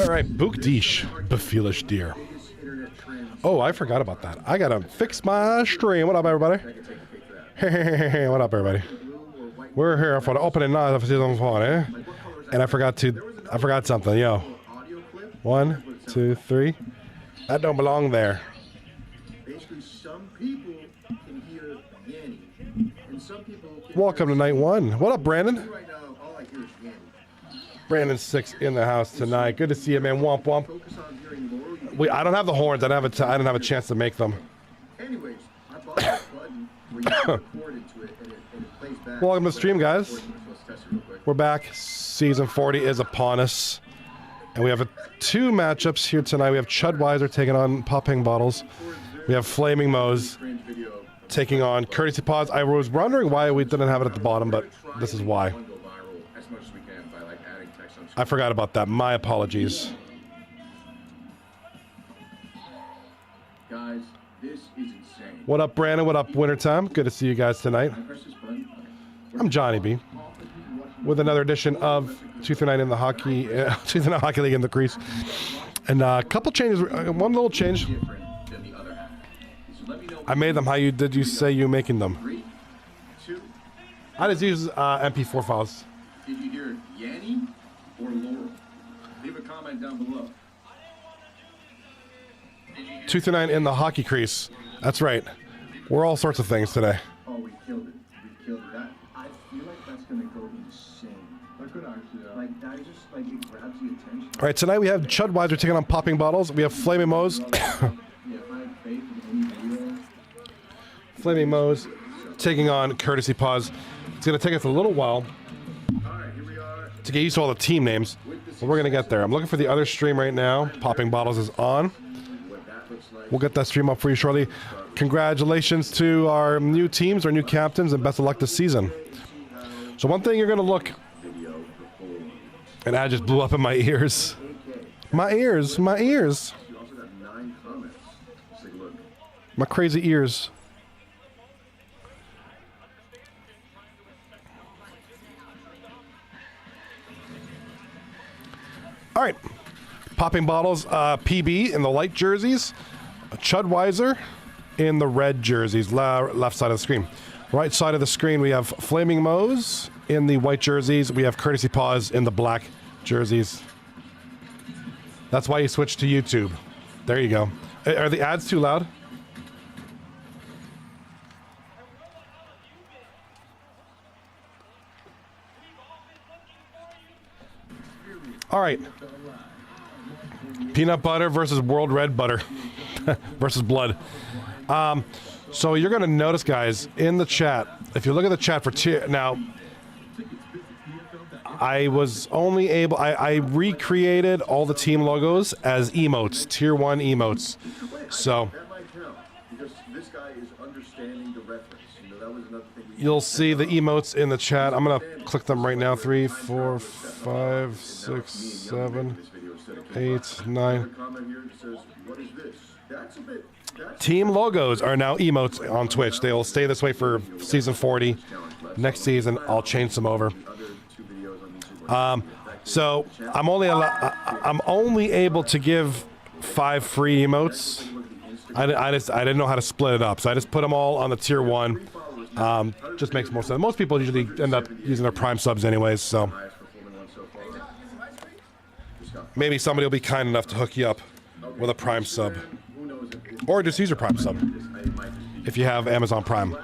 All right, Bookdish, Befoolish Deer. Oh, I forgot about that. I gotta fix my stream. What up, everybody? Hey, what up, everybody? We're here for the opening night of season 4, eh? And I forgot something, yo. 1, 2, 3. That don't belong there. Basically, some people can hear Yanny, and some people can Welcome to night 1. What up, Brandon? right now, all I hear is Yanny. Brandon 6 in the house tonight. Good to see you, man. Womp womp. Focus on hearing Laura. I don't have the horns. I didn't have a chance to make them. Anyways, I bought this button where you can record into it, and it plays back. Welcome to the stream, guys. Let's test it real quick. We're back. Season 40 is upon us. And we have two matchups here tonight. We have Chudweiser taking on Popping Bottles. We have Flaming Moes taking on Courtesy Pods. I was wondering why we didn't have it at the bottom, but this is why. I forgot about that. My apologies. Guys, this is insane. What up, Brandon? What up, Wintertime? Good to see you guys tonight. I'm Johnny B. With another edition of 2 through 9 in the hockey, 2 through 9 hockey league in the crease, and a couple changes. One little change. I made them. Did you say you making them? I just use MP4 files. Did you hear Yanny or Laurel? Leave a comment down below. 2 through 9 in the hockey crease. That's right. We're all sorts of things today. Oh, we killed it. We killed it. I feel like that's gonna go insane. That could actually, like that just like it grabs the attention. All right, tonight we have Chudweiser taking on Popping Bottles. We have Flaming Moes. Flaming Moes taking on Courtesy Pods. It's going to take us a little while to get used to all the team names, but we're going to get there. I'm looking for the other stream right now. Popping Bottles is on. We'll get that stream up for you shortly. Congratulations to our new teams, our new captains, and best of luck this season. So one thing you're going to look, and I just blew up in my ears. My ears. My crazy ears. All right, Popping Bottles, PB in the light jerseys, Chudweiser in the red jerseys, left side of the screen. Right side of the screen, we have Flaming Moes in the white jerseys. We have Courtesy Paws in the black jerseys. That's why you switched to YouTube. There you go. Are the ads too loud? All right. Peanut butter versus world red butter versus blood. So you're going to notice, guys, in the chat, if you look at the chat for tier, now, I was only able, I recreated all the team logos as emotes, tier 1 emotes. So you'll see the emotes in the chat. I'm going to click them right now. 3, 4, 5, 6, 7, 8, 9. Team logos are now emotes on Twitch. They will stay this way for season 40. Next season, I'll change them over. So I'm only able to give 5 free emotes. I didn't know how to split it up, so I just put them all on the tier 1. Just makes more sense. Most people usually end up using their Prime subs anyways, so maybe somebody will be kind enough to hook you up with a Prime sub, or just use your Prime sub if you have Amazon Prime.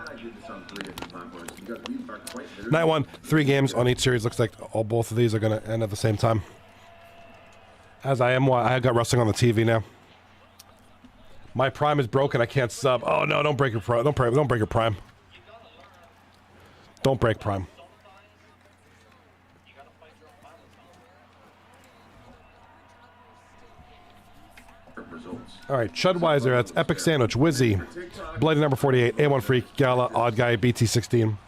Night 1, 3 games on each series. Looks like both of these are going to end at the same time. As I got wrestling on the TV now. My Prime is broken. I can't sub. Oh no! Don't break your Prime. Don't break your Prime. Don't break Prime. All right, Chudweiser. That's Epic Sandwich, Wizzy, Bloody Number 48, A1 Freak, Gala, Odd Guy, BT16.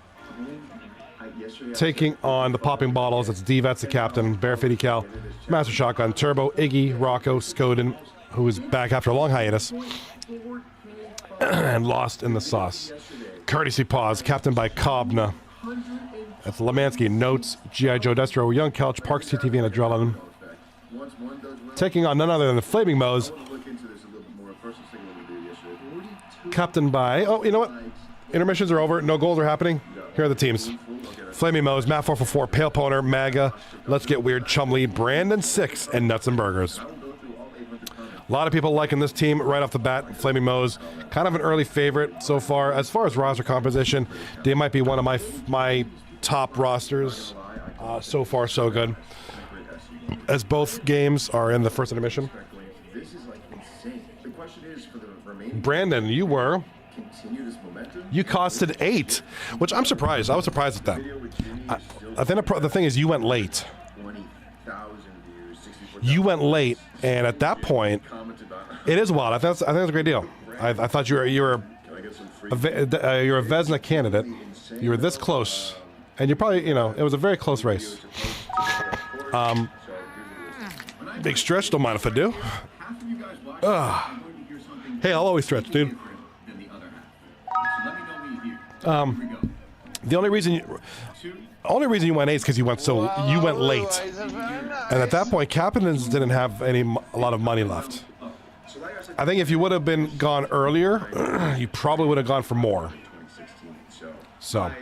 Taking on the Popping Bottles. That's D-Vets, the captain, Barefitty Cal, Master Shotgun, Turbo, Iggy, Rocco, Skoden, who is back after a long hiatus, and lost in the sauce. Courtesy Paws, captained by Kobna. That's Lemansky, Notes, G.I. Joe Destro, Young Couch, Parks, TTV, and Adrenaline. Once one does well, taking on none other than the Flaming Moes, I want to look into this a little bit more. First, let's take a look at the video yesterday. 42 captained by, oh, you know what? Intermissions are over. No goals are happening. Here are the teams. Flaming Moes, Matt 444, Pale Poner, Maga, Let's Get Weird, Chumley, Brandon 6, and Nuts and Burgers. A lot of people liking this team right off the bat. Flaming Moes, kind of an early favorite so far. As far as roster composition, they might be one of my top rosters. So far, so good. As both games are in the first intermission. This is like insane. The question is for the remaining. Brandon, you Continue this momentum. you costed 8, which I'm surprised. I was surprised at that. I think the thing is you went late. 20,000 views, 64,000. You went late, and at that point, it is wild. I think it's a great deal. I thought you were you're a Vezina candidate. You were this close, and you probably it was a very close race. Big stretch. Don't mind if I do. Hey, I'll always stretch, dude. The only reason you went 8 is because you went late, and at that point, captains didn't have a lot of money left. I think if you would have been gone earlier, you probably would have gone for more. So, all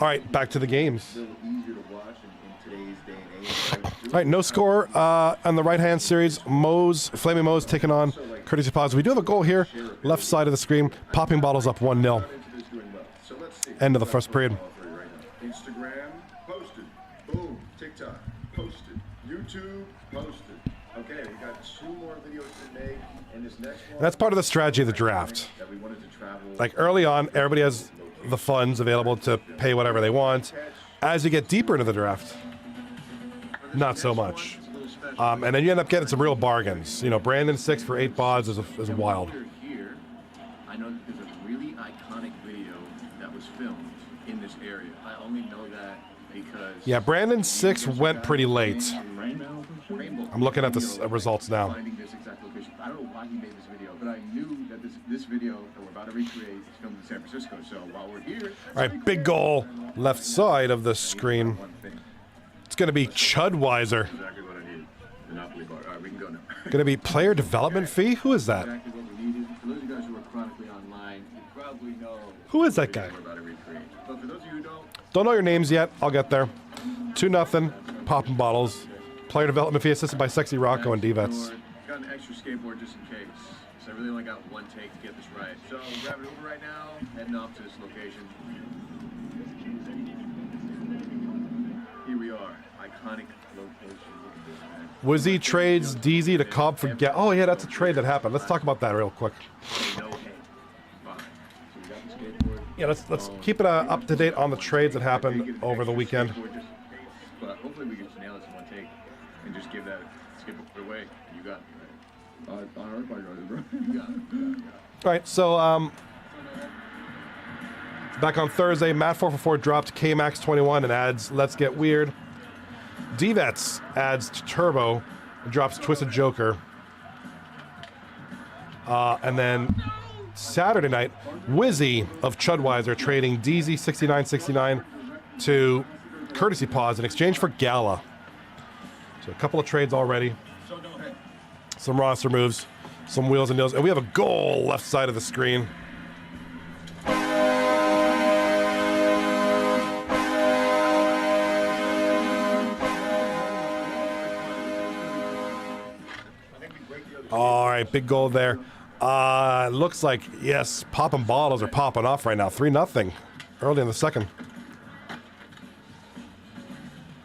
right, back to the games. All right, no score on the right-hand series. Flaming Moes taking on Courtesy Pause. We do have a goal here, left side of the screen. Popping Bottles up 1-0. End of the first period. Instagram posted. Boom. TikTok posted. YouTube posted. Okay, we got 2 more videos to make, and this next one. That's part of the strategy of the draft. That we wanted to travel. Like early on, everybody has the funds available to pay whatever they want. As you get deeper into the draft, not so much. And then you end up getting some real bargains. Brandon 6 for 8 bods is wild. Here, I know that there's a really iconic video that was filmed in this area. I only know that because. Yeah, Brandon 6 went pretty late. I'm looking at the results now. Finding this exact location. I don't know why he made this video, but I knew that this video that we're about to recreate is filmed in San Francisco. So while we're here, all right, big goal, left side of the screen. It's going to be Chudweiser. Exactly what I need. Monopoly bar. All right, we can go now. Going to be player development fee? Who is that? Exactly what we needed. For those of you guys who are chronically online, you probably know. Who is that guy? We're about to recreate. But for those of you who Don't know your names yet. I'll get there. 2-0. Popping Bottles. Player development fee assisted by Sexy Rocco and D-Vets. Got an extra skateboard just in case. So I really only got one take to get this right. So grab it over right now, heading off to this location. Here we are. Iconic location. Wizzy trades DZ to Cobb for Oh yeah, that's a trade that happened. Let's talk about that real quick. No head. Fine. So we got the skateboard. Yeah, let's keep it up to date on the trades that happened over the weekend. But hopefully we can just nail this in one take and just give that skateboard away. You got it, right? On our part, bro. You got it. All right, so back on Thursday, Matt 444 dropped K-Max 21 and adds Let's Get Weird. D-Vets adds Turbo and drops Twisted Joker. And then Saturday night, Wizzy of Chudweiser trading DZ6969 to Courtesy Pause in exchange for Gala. So a couple of trades already. Some roster moves, some wheels and deals, and we have a goal left side of the screen. All right, big goal there. Looks like, yes, popping bottles are popping off right now. 3-0 early in the second.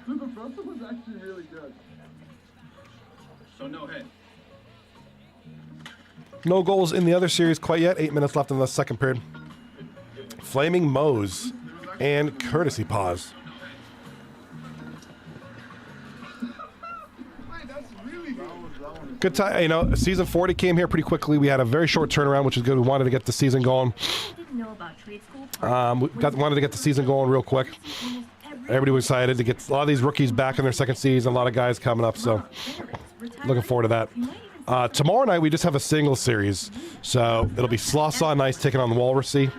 The first one was actually really good. So no head. No goals in the other series quite yet. 8 minutes left in the second period. Flaming Moes and Courtesy Pause. Good time. Season 40 came here pretty quickly. We had a very short turnaround, which is good. We wanted to get the season going. Wanted to get the season going real quick. Everybody was excited to get a lot of these rookies back in their second season. A lot of guys coming up, so looking forward to that. Tomorrow night we just have a single series, so it'll be Sloss on Ice taking on the Walrusy.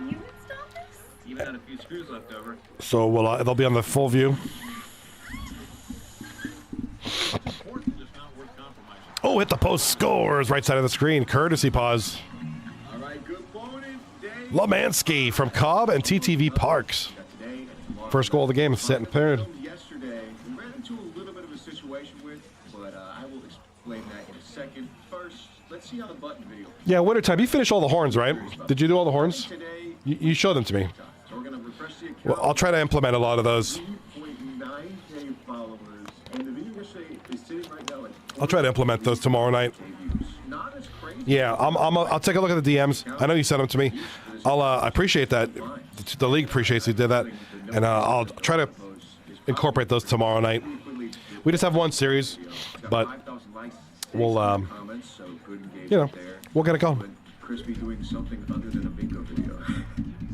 Even had a few screws left over. So they'll be on the full view. Oh, hit the post, scores. Right side of the screen. Courtesy pause. All right, good morning, Dave. Lemansky from Cobb and TTV Parks. First goal of the game, set and paired. Yesterday, we ran into a little bit of a situation with, but I will explain that in a second. First, let's see how the button video. Yeah, wintertime. You finished all the horns, right? Did you do all the horns? Today, You showed them to me. so we're gonna refresh the account. Well, I'll try to implement a lot of those. 3.9K followers, and the video yesterday is sitting right now at I'll try to implement those tomorrow night. 4K views. Not as crazy. Yeah, I'll take a look at the DMs. I know you sent them to me. I appreciate that. The league appreciates you did that, and I'll try to incorporate those tomorrow night. We just have one series, but we'll you know, we'll get it going. Crispy doing something other than a bingo video.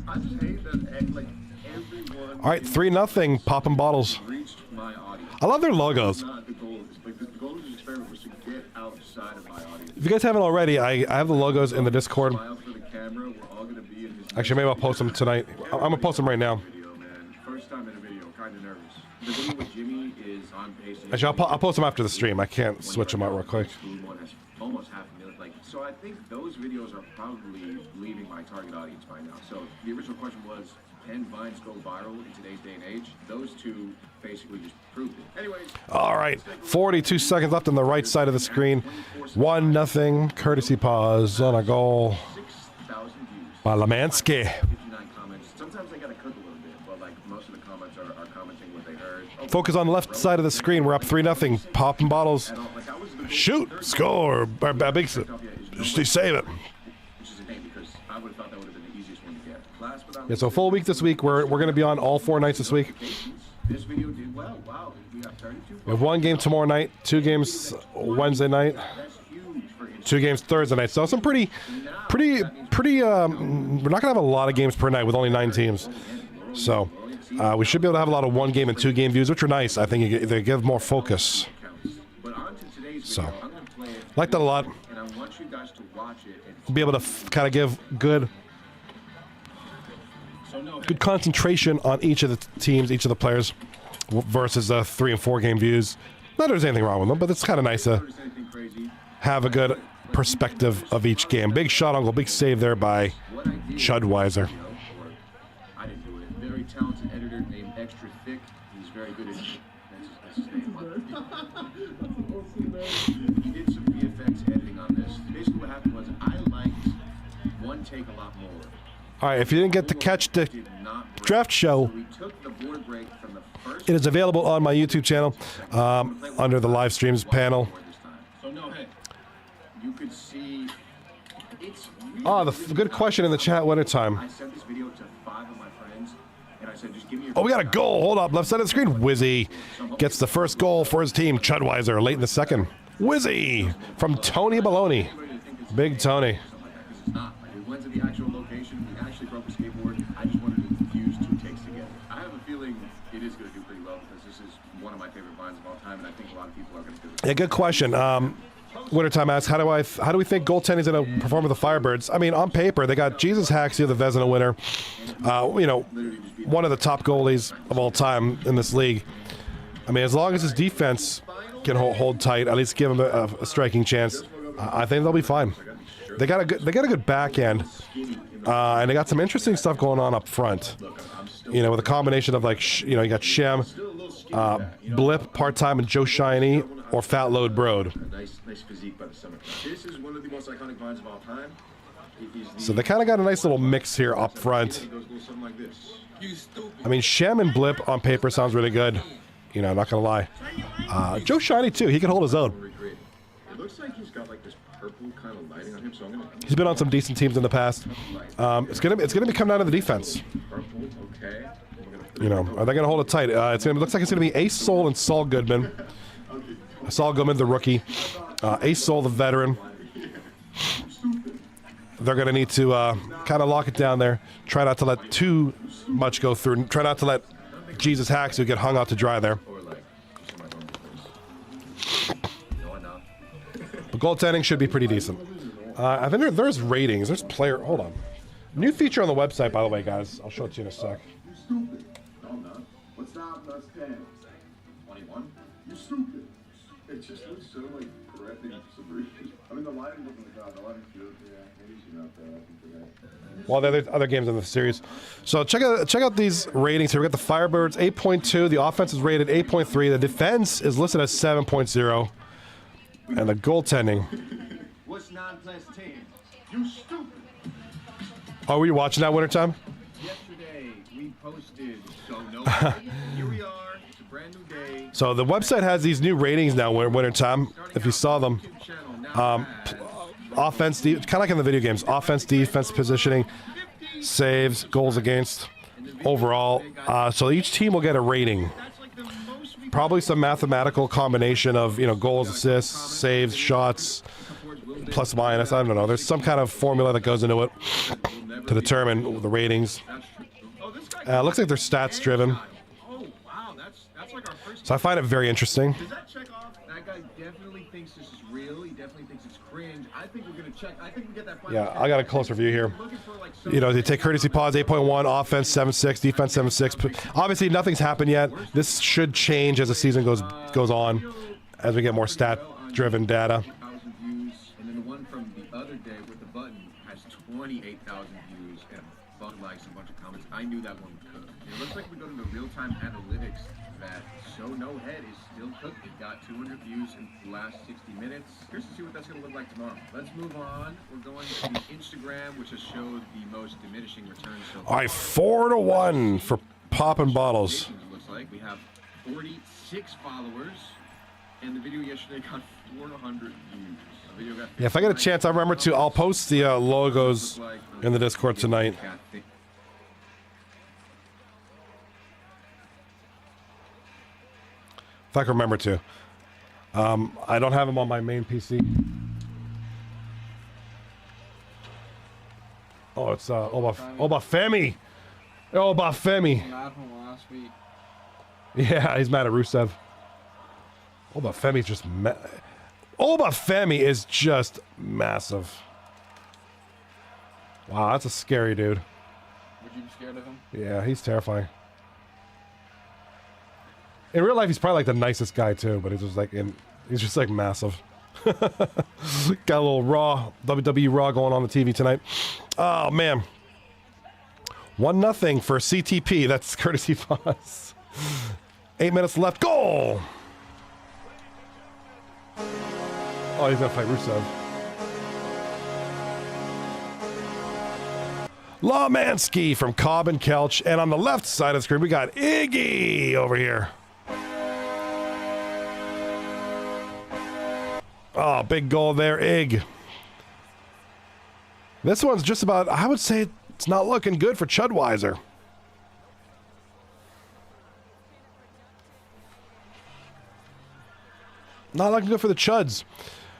I just hate that like everyone. All right, 3-0. Popping bottles. Reached my audience. I love their logos. Not the goal. Like the goal of this experiment was to get outside of my audience. If you guys haven't already, I have the logos in the Discord. Smile for the camera. We're all gonna be in his. Actually, maybe I'll post them tonight. I'm gonna post them right now. Video, man. First time in a video. Kind of nervous. The video with Jimmy is on pace. Actually, I'll post them after the stream. I can't switch them out real quick. One has almost 500,000. Like, so I think those videos are probably leaving my target audience by now. So the original question was, can Vines go viral in today's day and age? Those two basically just proved it. Anyways. All right, 42 seconds left on the right side of the screen. 1-0. Courtesy pause on a goal 6,000 views. by Lemansky. 59 comments. Sometimes I gotta cook a little bit, but like most of the comments are commenting what they heard. Oh, Focus on the left side of the screen. We're up 3-0. Popping bottles. and like I was the Shoot, score. Big save it. which is a shame because I would have thought that would have been the easiest one to get. Last but not Yeah, so full week this week. We're going to be on all 4 nights this week. this video did well. Wow, we got 32. We have 1 game tomorrow night, 2 games Wednesday night, That's huge for 2 games Thursday night. So some pretty. We're not gonna have a lot of games per night with only 9 teams. So we should be able to have a lot of 1 game and 2 game views, which are nice. I think they give more focus. But on to today's So, video, I'm gonna play it, like that a lot. and I want you guys to watch it. And Be able to kind of give good concentration on each of the teams, each of the players, versus 3 and 4 game views. Not that there's anything wrong with them, but it's kind of nice to notice anything crazy. have a good perspective of each game. Big shot on goal, big save there by What I did, Chudweiser. or I didn't do it. Very talented editor named Extra Thick. He's very good at. That's his name. He did some VFX editing on this. Basically, what happened was I liked one take a lot more. All right, if you didn't get to catch the Did not break. draft show, So we took the board break from the first. it is available on my YouTube channel under the live streams panel. This time. So no, hey, you could see. It's really Oh, good question in the chat. Wintertime. I sent this video to 5 of my friends, and I said, just give me your. Oh, we got a goal. Hold up. Left side of the screen. Wizzy gets the first goal for his team. Chudweiser late in the second. Wizzy from Tony Baloney. Big Tony. Because it's not. Like, we went to the actual location. We actually broke a skateboard. I just wanted to fuse 2 takes together. I have a feeling it is going to do pretty well because this is one of my favorite vines of all time, and I think a lot of people are going to do it. Yeah, good question. Wintertime asks, how do we think goaltending is going to perform with the Firebirds? I mean, on paper, they got Jesus Haxia, the Vezina winner. You know, one of the top goalies of all time in this league. I mean, as long as his defense can hold tight, at least give him a striking chance, I think they'll be fine. They got a good back end, and they got some interesting stuff going on up front. You know, with a combination of like, you got Shem, Blip part-time, and Joe Shiny, or Fat Load Broad. Nice physique by the summer. This is one of the most iconic vines of all time. So they kind of got a nice little mix here up front. It goes something like this. I mean, Shem and Blip on paper sounds really good. You know, not gonna lie. Joe Shiny too. He can hold his own. Recreate. It looks like he's got like this purple kind of lighting on him, so I'm gonna. He's been on some decent teams in the past. It's gonna be coming down to the defense. Purple, okay. You know, are they gonna hold it tight? It looks like it's gonna be Ace Soul and Saul Goodman. Saul Goodman, the rookie. Ace Soul, the veteran. They're gonna need to kind of lock it down there. Try not to let too much go through. Try not to let Jesus Hacks who get hung out to dry there. But goaltending should be pretty decent. I think there's ratings. There's player. Hold on. New feature on the website, by the way, guys. I'll show it to you in a sec. You stupid. No, I'm not. What's that? That's 10. 21. You stupid. It just looks so like threatening for some reason. I mean, the lighting doesn't look bad. The lighting's good. Yeah, maybe she's not bad. I think today. Well, there are other games in the series. So check out these ratings here. We got the Firebirds 8.2. The offense is rated 8.3. The defense is listed as 7.0. And the goaltending. What's 9 plus 10? You stupid. Oh, were you watching that Wintertime? Yesterday we posted. So no. Here we are. It's a brand new day. So the website has these new ratings now, Wintertime. If you saw them. Offense, kind of like in the video games. Offense, defense, positioning, saves, goals against, overall. So each team will get a rating. Probably some mathematical combination of, you know, goals, assists, saves, shots, plus minus. I don't know. There's some kind of formula that goes into it to determine the ratings. Looks like they're stats driven. So I find it very interesting. Does that check off? That guy definitely thinks this is real. He definitely thinks it's cringe. I think we're gonna check. I think we get that. Yeah, I got a closer view here. You know, they take courtesy pause 8.1, offense 7.6, defense 7.6. Obviously, nothing's happened yet. This should change as the season goes on, as we get more stat-driven data. And then the one from the other day with the button has 28,000 views and a bunch of likes and a bunch of comments. I knew that one would cook. It looks like we go to the real-time analytics that So No Head is still cooking. It got 200 views in the last 60 minutes. Here's to see what that's going to look like tomorrow. Let's move on. We're going to the Instagram, which has showed the most diminishing returns so far. All right, 4-1 for popping bottles. It looks like we have 46 followers, and the video yesterday got 400 views. Yeah, if I get a chance, I'll post the logos in the Discord tonight. If I can remember to. I don't have them on my main PC. Oh, it's Obafemi. Obafemi. Mad from last week. Yeah, he's mad at Rusev. Obafemi's just Obafemi is just massive. Wow, that's a scary dude. Would you be scared of him? Yeah, he's terrifying. In real life, he's probably like the nicest guy too, but he's just like massive. Got a little Raw, WWE Raw going on the TV tonight. Oh man, 1-0 for CTP. That's courtesy pass. 8 minutes left. Goal. Oh, he's gonna fight Rusev. Lawmansky from Cobb and Kelch, and on the left side of the screen we got Iggy over here. Oh, big goal there, Ig. This one's just about, I would say it's not looking good for Chudweiser. Not looking good for the Chuds.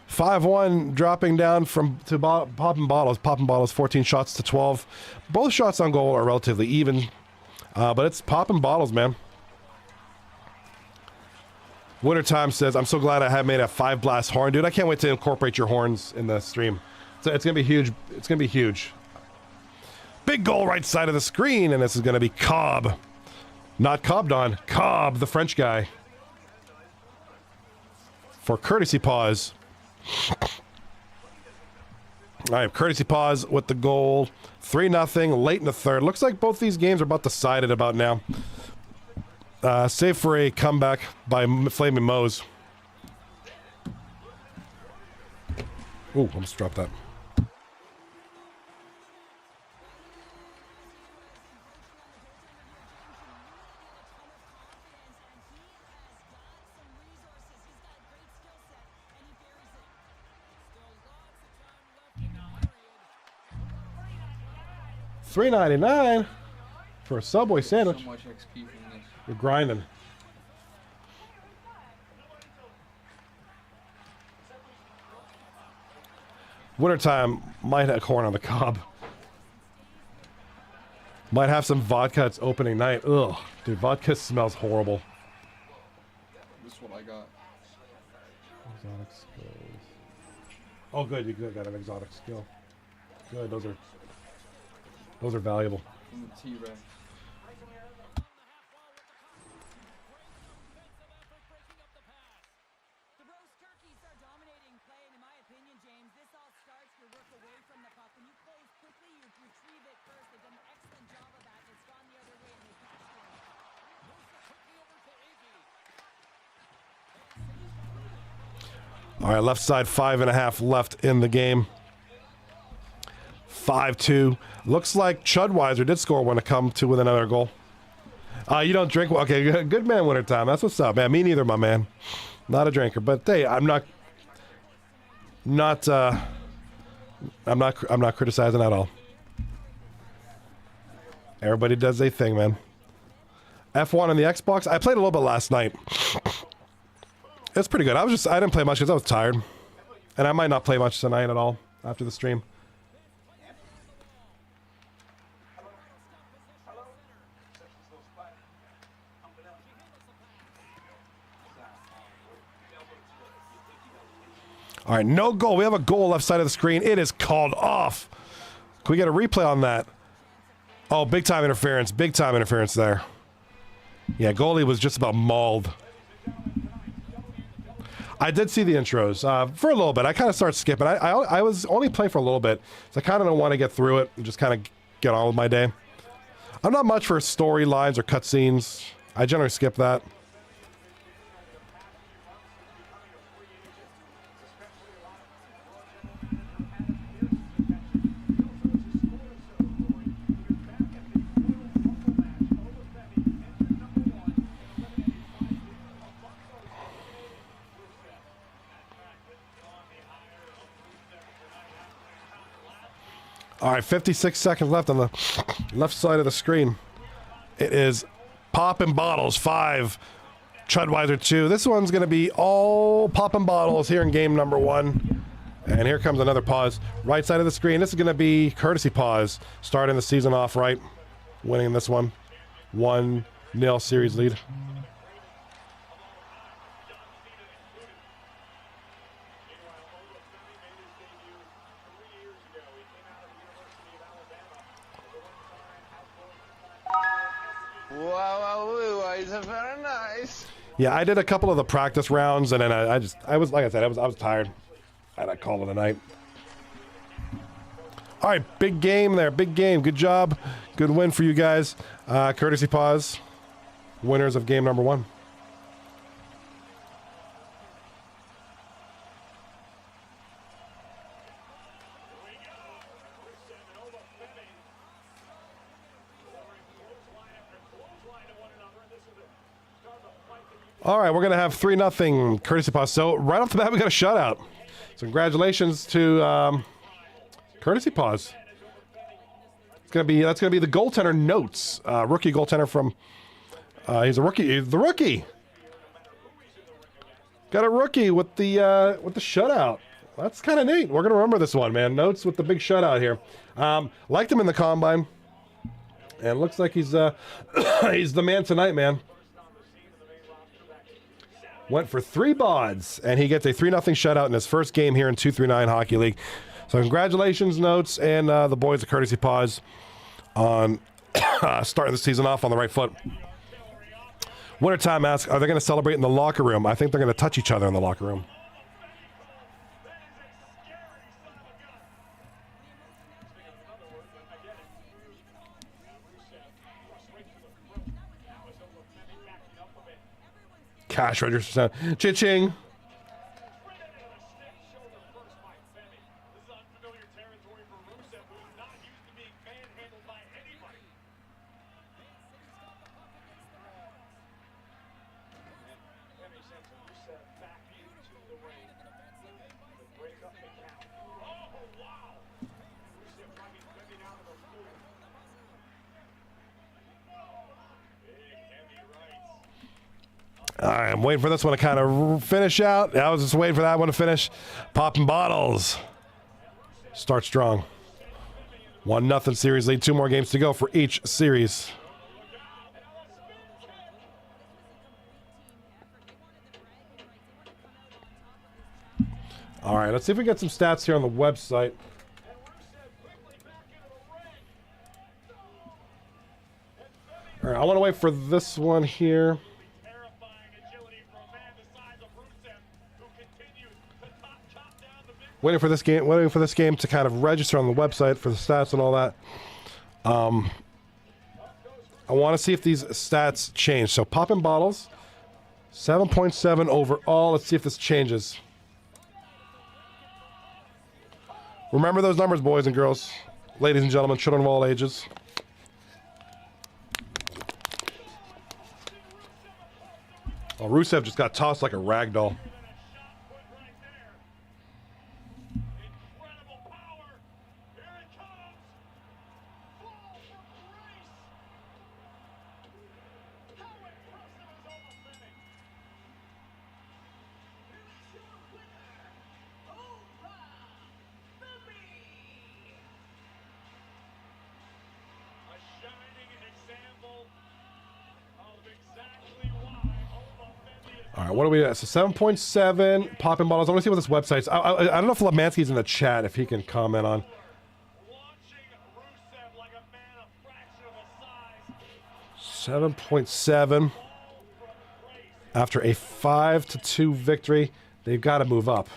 5-1 dropping down to popping bottles. Popping bottles 14 shots to 12. Both shots on goal are relatively even. But it's popping bottles, man. Wintertime says, I'm so glad I have made a 5-blast horn. Dude, I can't wait to incorporate your horns in the stream. So it's going to be huge. It's going to be huge. Big goal right side of the screen, and this is going to be Cobb. Not Cobdon. Cobb, the French guy. For courtesy pause. All right, courtesy pause with the goal. 3-0, late in the third. Looks like both these games are about decided about now. Save for a comeback by Flaming Moes. Ooh, almost dropped that. $3.99 for a Subway sandwich. So much XP from this. You're grinding. Wintertime might have corn on the cob. Might have some vodka. It's opening night. Ugh, dude, vodka smells horrible. This is what I got. Exotic skills. Oh, good. You got an exotic skill. Good. Those are valuable. From the T-Rex. All right, left side 5.5 left in the game. 5-2. Looks like Chudweiser did score one to come to with another goal. You don't drink? Okay, good man, Wintertime. That's what's up, man. Me neither, my man. Not a drinker, but hey, I'm not criticizing at all. Everybody does their thing, man. F1 on the Xbox. I played a little bit last night. It's pretty good. I didn't play much because I was tired, and I might not play much tonight at all after the stream. All right, no goal. We have a goal left side of the screen. It is called off. Can we get a replay on that? Oh, big time interference. Big time interference there. Yeah, goalie was just about mauled. I did see the intros for a little bit. I kind of started skipping. I was only playing for a little bit, so I kind of don't want to get through it and just kind of get on with my day. I'm not much for storylines or cutscenes. I generally skip that. All right, 56 seconds left on the left side of the screen. It is popping bottles 5, Chudweiser 2. This one's going to be all popping bottles here in game number 1. And here comes another pause. Right side of the screen. This is going to be courtesy pause, starting the season off right, winning this one. 1-0 series lead. Very nice. Yeah, I did a couple of the practice rounds, and then I was like I said, I was tired, and I called it a night. All right, big game there, big game. Good job, good win for you guys. Courtesy pause, winners of game number 1. All right, we're going to have 3-0 courtesy pause. So right off the bat, we got a shutout. So congratulations to courtesy pause. That's going to be the goaltender notes, rookie goaltender from. He's a rookie. He's the rookie. Got a rookie with the shutout. That's kind of neat. We're going to remember this one, man. Notes with the big shutout here. Liked him in the combine, and looks like he's he's the man tonight, man. Went for 3 bods, and he gets a 3-0 shutout in his first game here in 239 Hockey League. So congratulations, Notes, and the boys at Courtesy Pause on starting the season off on the right foot. Wintertime asks, are they going to celebrate in the locker room? I think they're going to touch each other in the locker room. Cash register. Cha-ching. All right, I'm waiting for this one to kind of finish out. I was just waiting for that one to finish. Popping bottles. Start strong. 1-0 series lead. 2 more games to go for each series. All right, let's see if we get some stats here on the website. All right, I want to wait for this one here. Waiting for this game to kind of register on the website for the stats and all that. I want to see if these stats change. So popping bottles, 7.7 overall. Let's see if this changes. Remember those numbers, boys and girls. Ladies and gentlemen, children of all ages. Oh, Rusev just got tossed like a rag doll. All right, what are we at? So 7.7, popping bottles. I want to see what this website's. I don't know if Lemansky's in the chat, if he can comment on. 7.7. After a 5-2 victory, they've got to move up.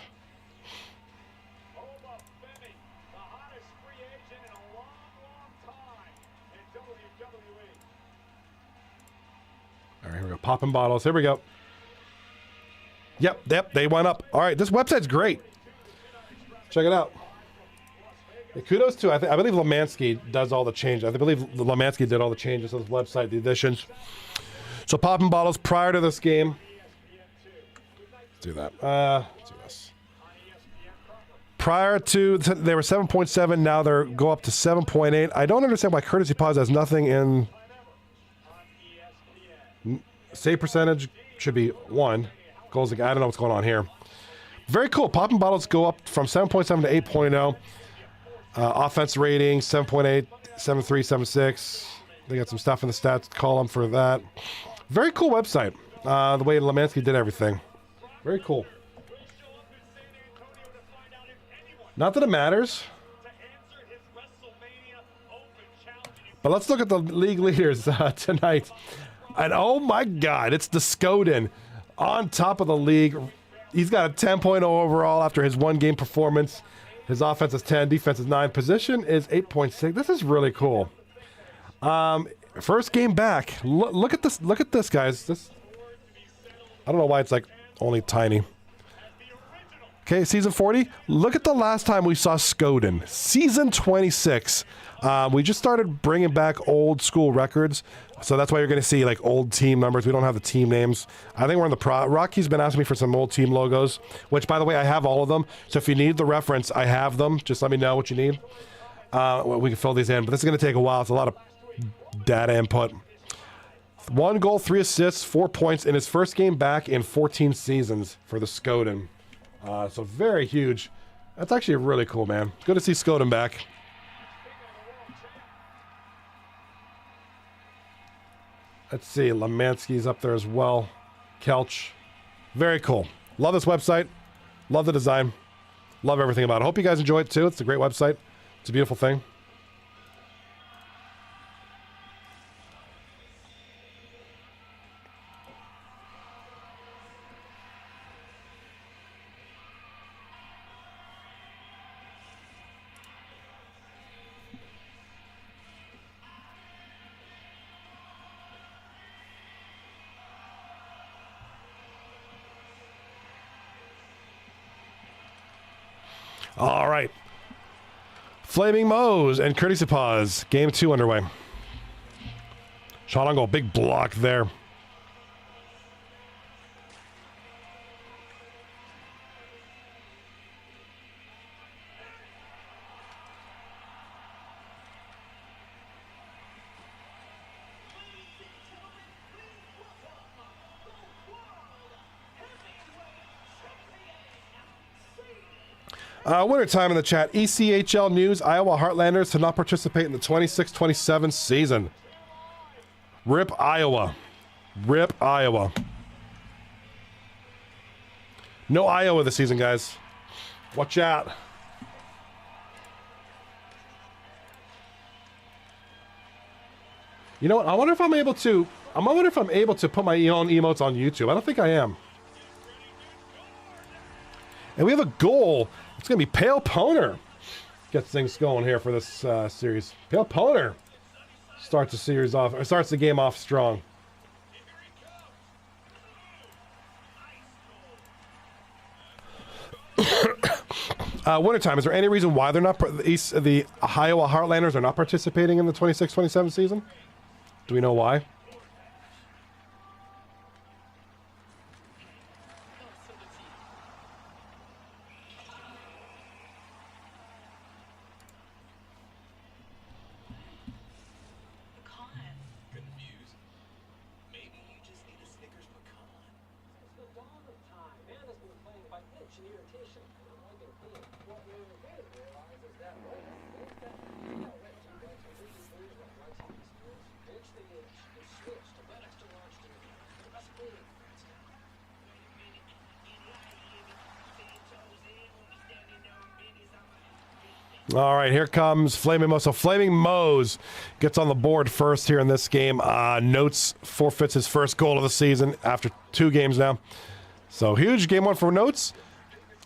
All right, here we go. Popping bottles. Here we go. Yep, they went up. All right, this website's great. Check it out. Yeah, kudos to, I believe Lemansky does all the changes. I believe Lemansky did all the changes to this website, the additions. So popping bottles prior to this game. Let's do that. Let's do this. Prior to, they were 7.7. Now they're go up to 7.8. I don't understand why courtesy pause has nothing in. Save percentage should be 1. Goals, I don't know what's going on here. Very cool. Popping bottles go up from 7.7 to 8.0. Offense rating 7.8, 7.3, 7.6. They got some stuff in the stats column for that. Very cool website. The way Lemansky did everything. Very cool. Not that it matters. But let's look at the league leaders tonight. And oh my God, it's the Skoden on top of the league. He's got a 10.0 overall after his one-game performance. His offense is 10, defense is 9. Position is 8.6. This is really cool. First game back. Look at this. Look at this, guys. This. I don't know why it's like only tiny. Okay, season 40. Look at the last time we saw Skoden. Season 26. We just started bringing back old school records. So that's why you're going to see like old team numbers. We don't have the team names. I think we're in the Rocky's been asking me for some old team logos, which by the way, I have all of them. So if you need the reference, I have them. Just let me know what you need. We can fill these in, but this is going to take a while. It's a lot of data input. 1 goal, 3 assists, 4 points in his first game back in 14 seasons for the Skoden. So very huge. That's actually really cool, man. Good to see Skoden back. Let's see, Lemansky's up there as well. Kelch. Very cool. Love this website. Love the design. Love everything about it. Hope you guys enjoy it too. It's a great website. It's a beautiful thing. All right. Flaming Moes and Courtesy Pause. Game 2 underway. Sean Ungle, big block there. Winter time in the chat. ECHL news. Iowa Heartlanders to not participate in the 26-27 season. Rip Iowa. Rip Iowa. No Iowa this season, guys. Watch out. You know what? I wonder if I'm able to put my own emotes on YouTube. I don't think I am. And we have a goal. It's going to be Pale Poner. Gets things going here for this series. Pale Poner starts the game off strong. Wintertime, is there any reason why they're not the Iowa Heartlanders are not participating in the 26-27 season? Do we know why? All right, here comes Flaming Moes. So Flaming Moes gets on the board first here in this game. Notes forfeits his first goal of the season after 2 games now. So huge game 1 for Notes.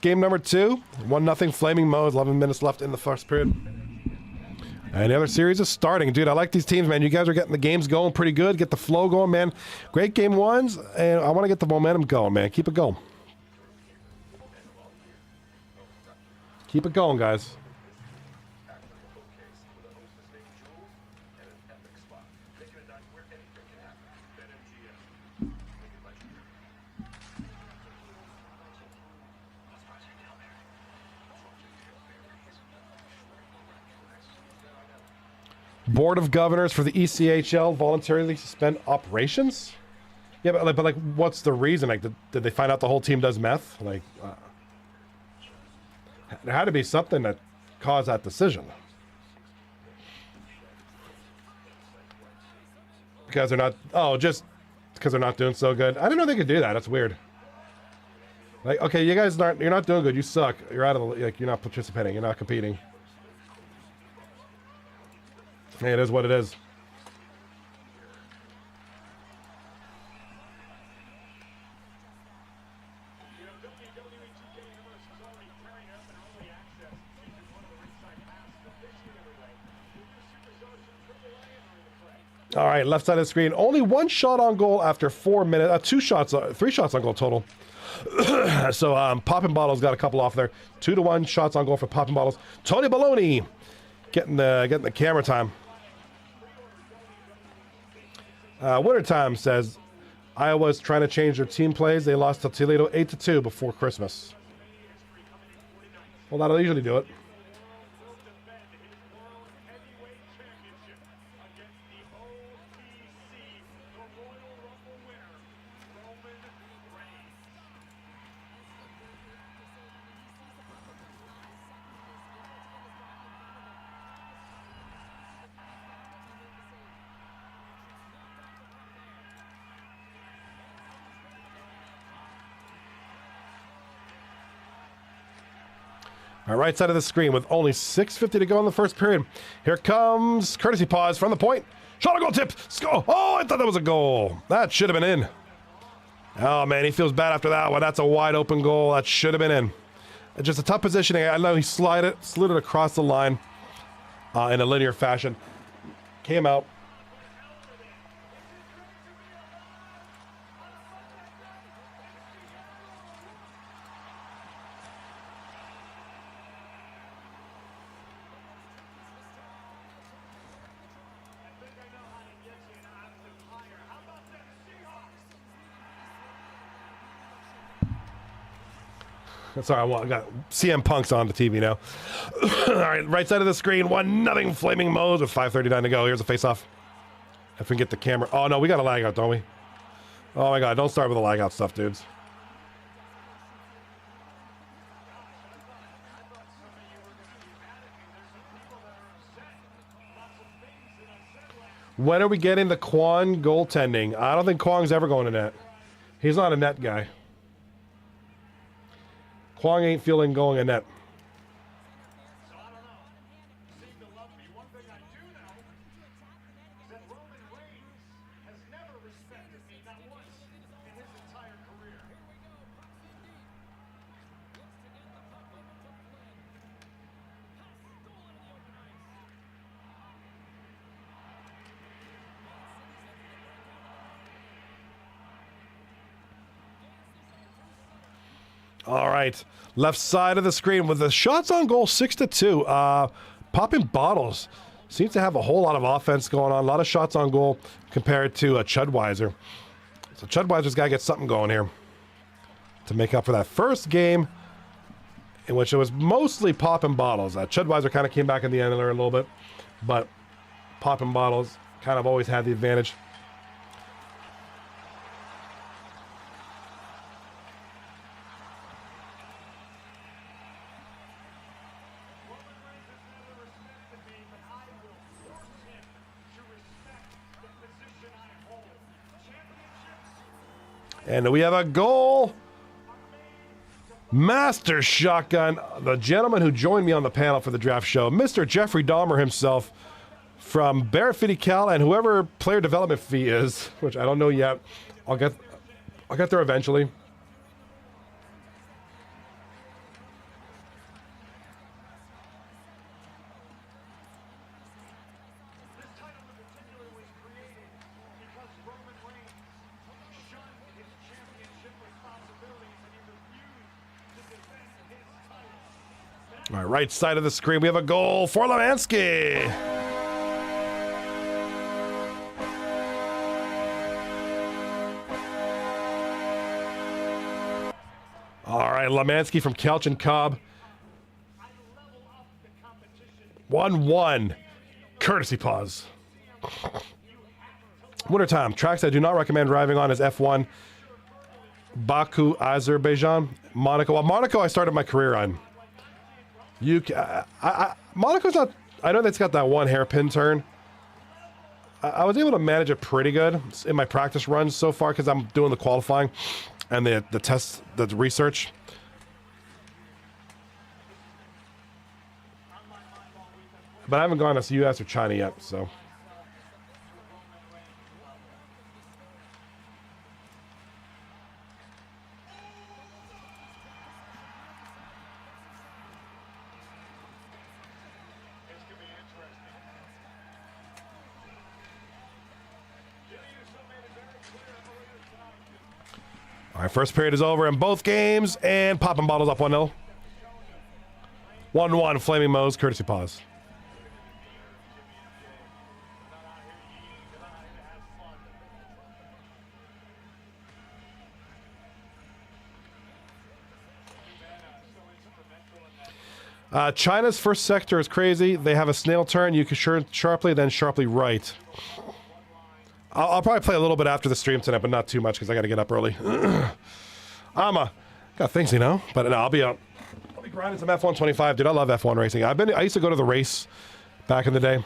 Game number 2, 1-0 Flaming Moes. 11 minutes left in the first period. And the other series is starting. Dude, I like these teams, man. You guys are getting the games going pretty good. Get the flow going, man. Great game 1s, and I want to get the momentum going, man. Keep it going. Keep it going, guys. Board of Governors for the ECHL voluntarily suspend operations? Yeah, but what's the reason? Like, did they find out the whole team does meth? Like, there had to be something that caused that decision. Because they're not, just because they're not doing so good. I didn't know they could do that. That's weird. Like, okay, you guys you're not doing good. You suck. You're out of the, like, you're not participating. You're not competing. Hey, it is what it is. All right, left side of the screen. Only 1 shot on goal after 4 minutes. 3 shots on goal total. So Poppin' Bottles got a couple off there. 2-1 shots on goal for Poppin' Bottles. Tony Baloney getting the camera time. Wintertime says Iowa's trying to change their team plays. They lost to Toledo 8-2 before Christmas. Well, that'll usually do it. All right, side of the screen with only 6:50 to go in the first period. Here comes courtesy pause from the point. Shot a goal tip. Score. Oh, I thought that was a goal. That should have been in. Oh, man, he feels bad after that one. That's a wide open goal. That should have been in. Just a tough positioning. I know he slid it across the line in a linear fashion. Came out. Sorry, I got CM Punk's on the TV now. All right, right side of the screen, 1-0 Flaming Moes with 5:39 to go. Here's a face-off. If we can get the camera. Oh, no, we got a lag out, don't we? Oh, my God, don't start with the lag out stuff, dudes. When are we getting the Kwon goaltending? I don't think Kwong's ever going to net. He's not a net guy. Kwong ain't feeling going a net. All right. Left side of the screen with the shots on goal 6-2. Popping bottles seems to have a whole lot of offense going on. A lot of shots on goal compared to Chudweiser. So Chudweiser's got to get something going here to make up for that first game in which it was mostly popping bottles. Chudweiser kind of came back in the end there a little bit, but popping bottles kind of always had the advantage. And we have a goal. Master Shotgun, the gentleman who joined me on the panel for the draft show, Mr. Jeffrey Dahmer himself from Barrett Fitty Cal, and whoever player development fee is, which I don't know yet. I'll get there eventually. All right, right side of the screen, we have a goal for Lemansky. All right, Lemansky from Couch and Cobb. 1-1. Courtesy pause. Wintertime. Tracks I do not recommend driving on is F1. Baku, Azerbaijan. Monaco. Well, Monaco I started my career on. Monaco's not... I know that's got that one hairpin turn. I was able to manage it pretty good in my practice runs so far because I'm doing the qualifying and the tests, the research. But I haven't gone to US or China yet, so... All right, first period is over in both games, and popping bottles up 1-0. 1-1, Flaming Moes, courtesy pause. China's first sector is crazy. They have a snail turn. You can sharply, then sharply right. I'll probably play a little bit after the stream tonight, but not too much because I got to get up early. Got things, you know. But no, I'll be grinding some F125, dude. I love F1 racing. I used to go to the race back in the day.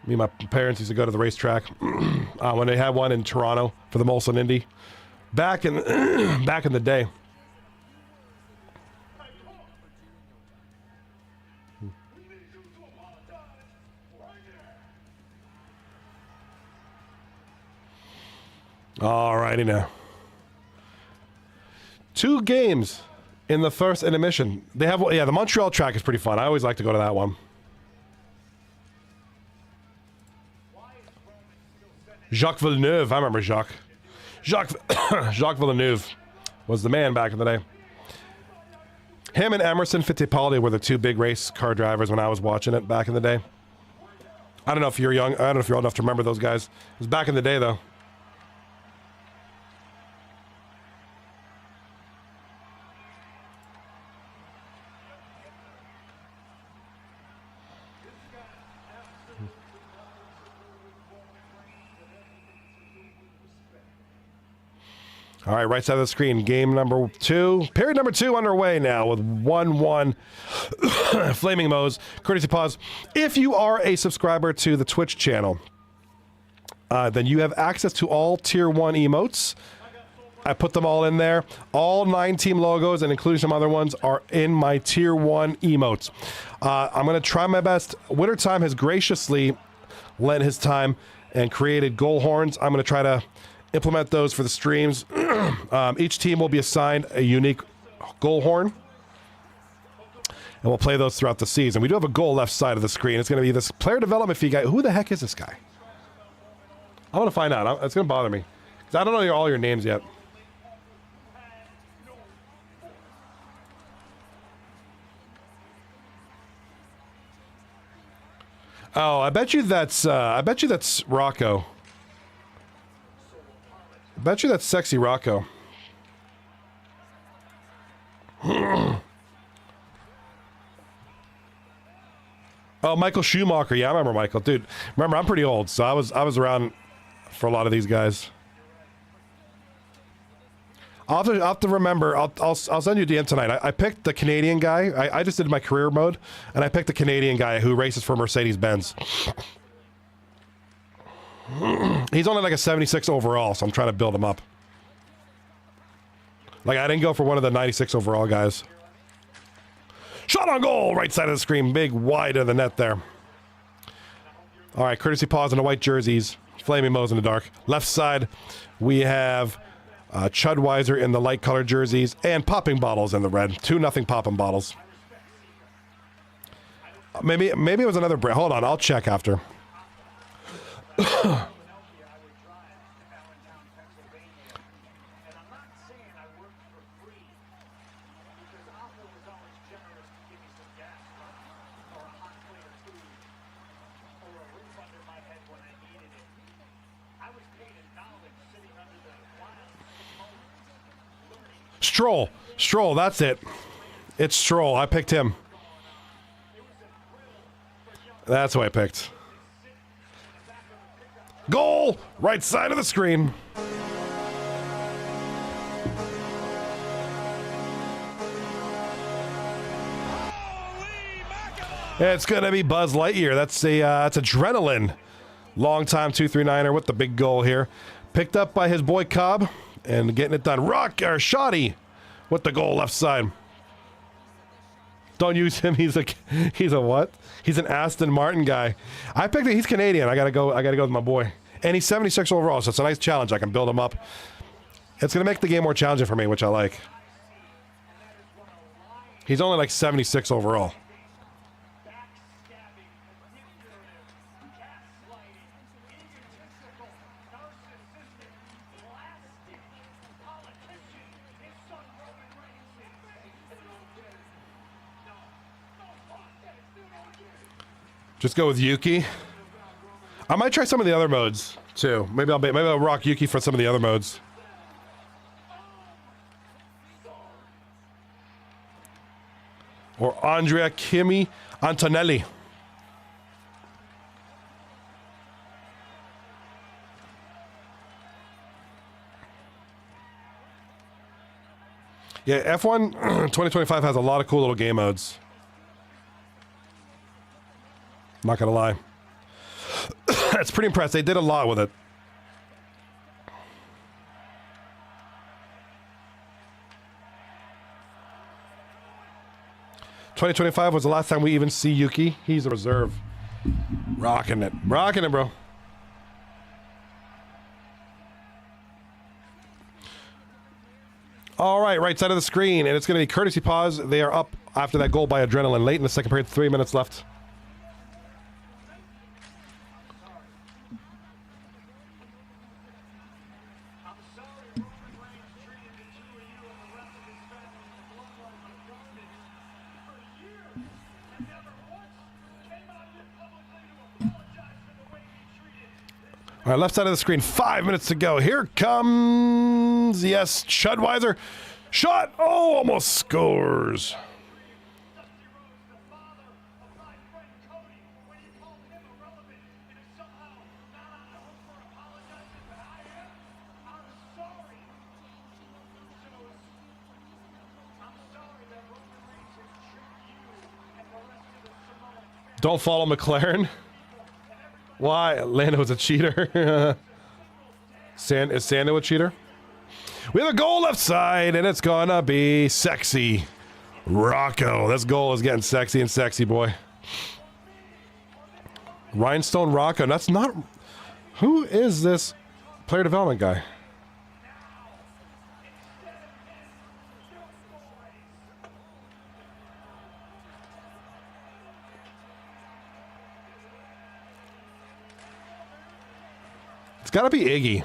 Me and my parents used to go to the racetrack when they had one in Toronto for the Molson Indy back in the day. Alrighty now. 2 games in the first intermission. They have, yeah, the Montreal track is pretty fun. I always like to go to that one. Jacques Villeneuve. I remember Jacques. Jacques Villeneuve was the man back in the day. Him and Emerson Fittipaldi were the 2 big race car drivers when I was watching it back in the day. I don't know if you're young. I don't know if you're old enough to remember those guys. It was back in the day, though. All right, right side of the screen, game number 2. Period number 2 underway now with 1-1 Flaming Moes. Courtesy pause. If you are a subscriber to the Twitch channel, then you have access to all Tier 1 emotes. I put them all in there. All 9 team logos, and including some other ones, are in my Tier 1 emotes. I'm going to try my best. Wintertime has graciously lent his time and created goal horns. I'm going to try to implement those for the streams. Each team will be assigned a unique goal horn, and we'll play those throughout the season. We do have a goal left side of the screen. It's going to be this player development fee guy. Who the heck is this guy? I want to find out. It's going to bother me because I don't know all your names yet. Oh, I bet you that's Rocco. I bet you that's sexy Rocco. Oh, Michael Schumacher. Yeah, I remember Michael. Dude, remember, I'm pretty old, so I was around for a lot of these guys. I'll have to remember. I'll send you a DM tonight. I picked the Canadian guy. I just did my career mode, and I picked the Canadian guy who races for Mercedes-Benz. He's only like a 76 overall, so I'm trying to build him up. Like, I didn't go for one of the 96 overall guys. Shot on goal, right side of the screen, big wide of the net there. All right, courtesy pause in the white jerseys, Flaming Moes in the dark. Left side, we have Chudweiser in the light colored jerseys and popping bottles in the red. 2-0 popping bottles. Maybe it was another brand. Hold on, I'll check after. Stroll, that's it. It's Stroll. I picked him. That's who I picked. Goal! Right side of the screen. It's going to be Buzz Lightyear. That's Adrenaline. Long-time 239er with the big goal here. Picked up by his boy Cobb and getting it done. Shoddy with the goal left side. Don't use him. He's a what? He's an Aston Martin guy. I picked it. He's Canadian. I gotta go with my boy. And he's 76 overall, so it's a nice challenge. I can build him up. It's gonna make the game more challenging for me, which I like. He's only like 76 overall. Just go with Yuki. I might try some of the other modes too. Maybe I'll rock Yuki for some of the other modes. Or Andrea Kimi Antonelli. Yeah, F1 2025 has a lot of cool little game modes. I'm not gonna lie. It's pretty impressed. They did a lot with it. $2025 was the last time we even see Yuki. He's a reserve. Rocking it, bro. All right side of the screen, and it's going to be courtesy pause. They are up after that goal by Adrenaline late in the second period. 3 minutes left. All right, left side of the screen, 5 minutes to go. Here comes, yes, Chudweiser. Shot, oh, almost scores. Don't follow McLaren. Why? Lando's a cheater. Is Sando a cheater? We have a goal left side, and it's gonna be sexy. Rocco. This goal is getting sexy and sexy, boy. Rhinestone Rocco. That's not... Who is this player development guy? It's gotta be Iggy.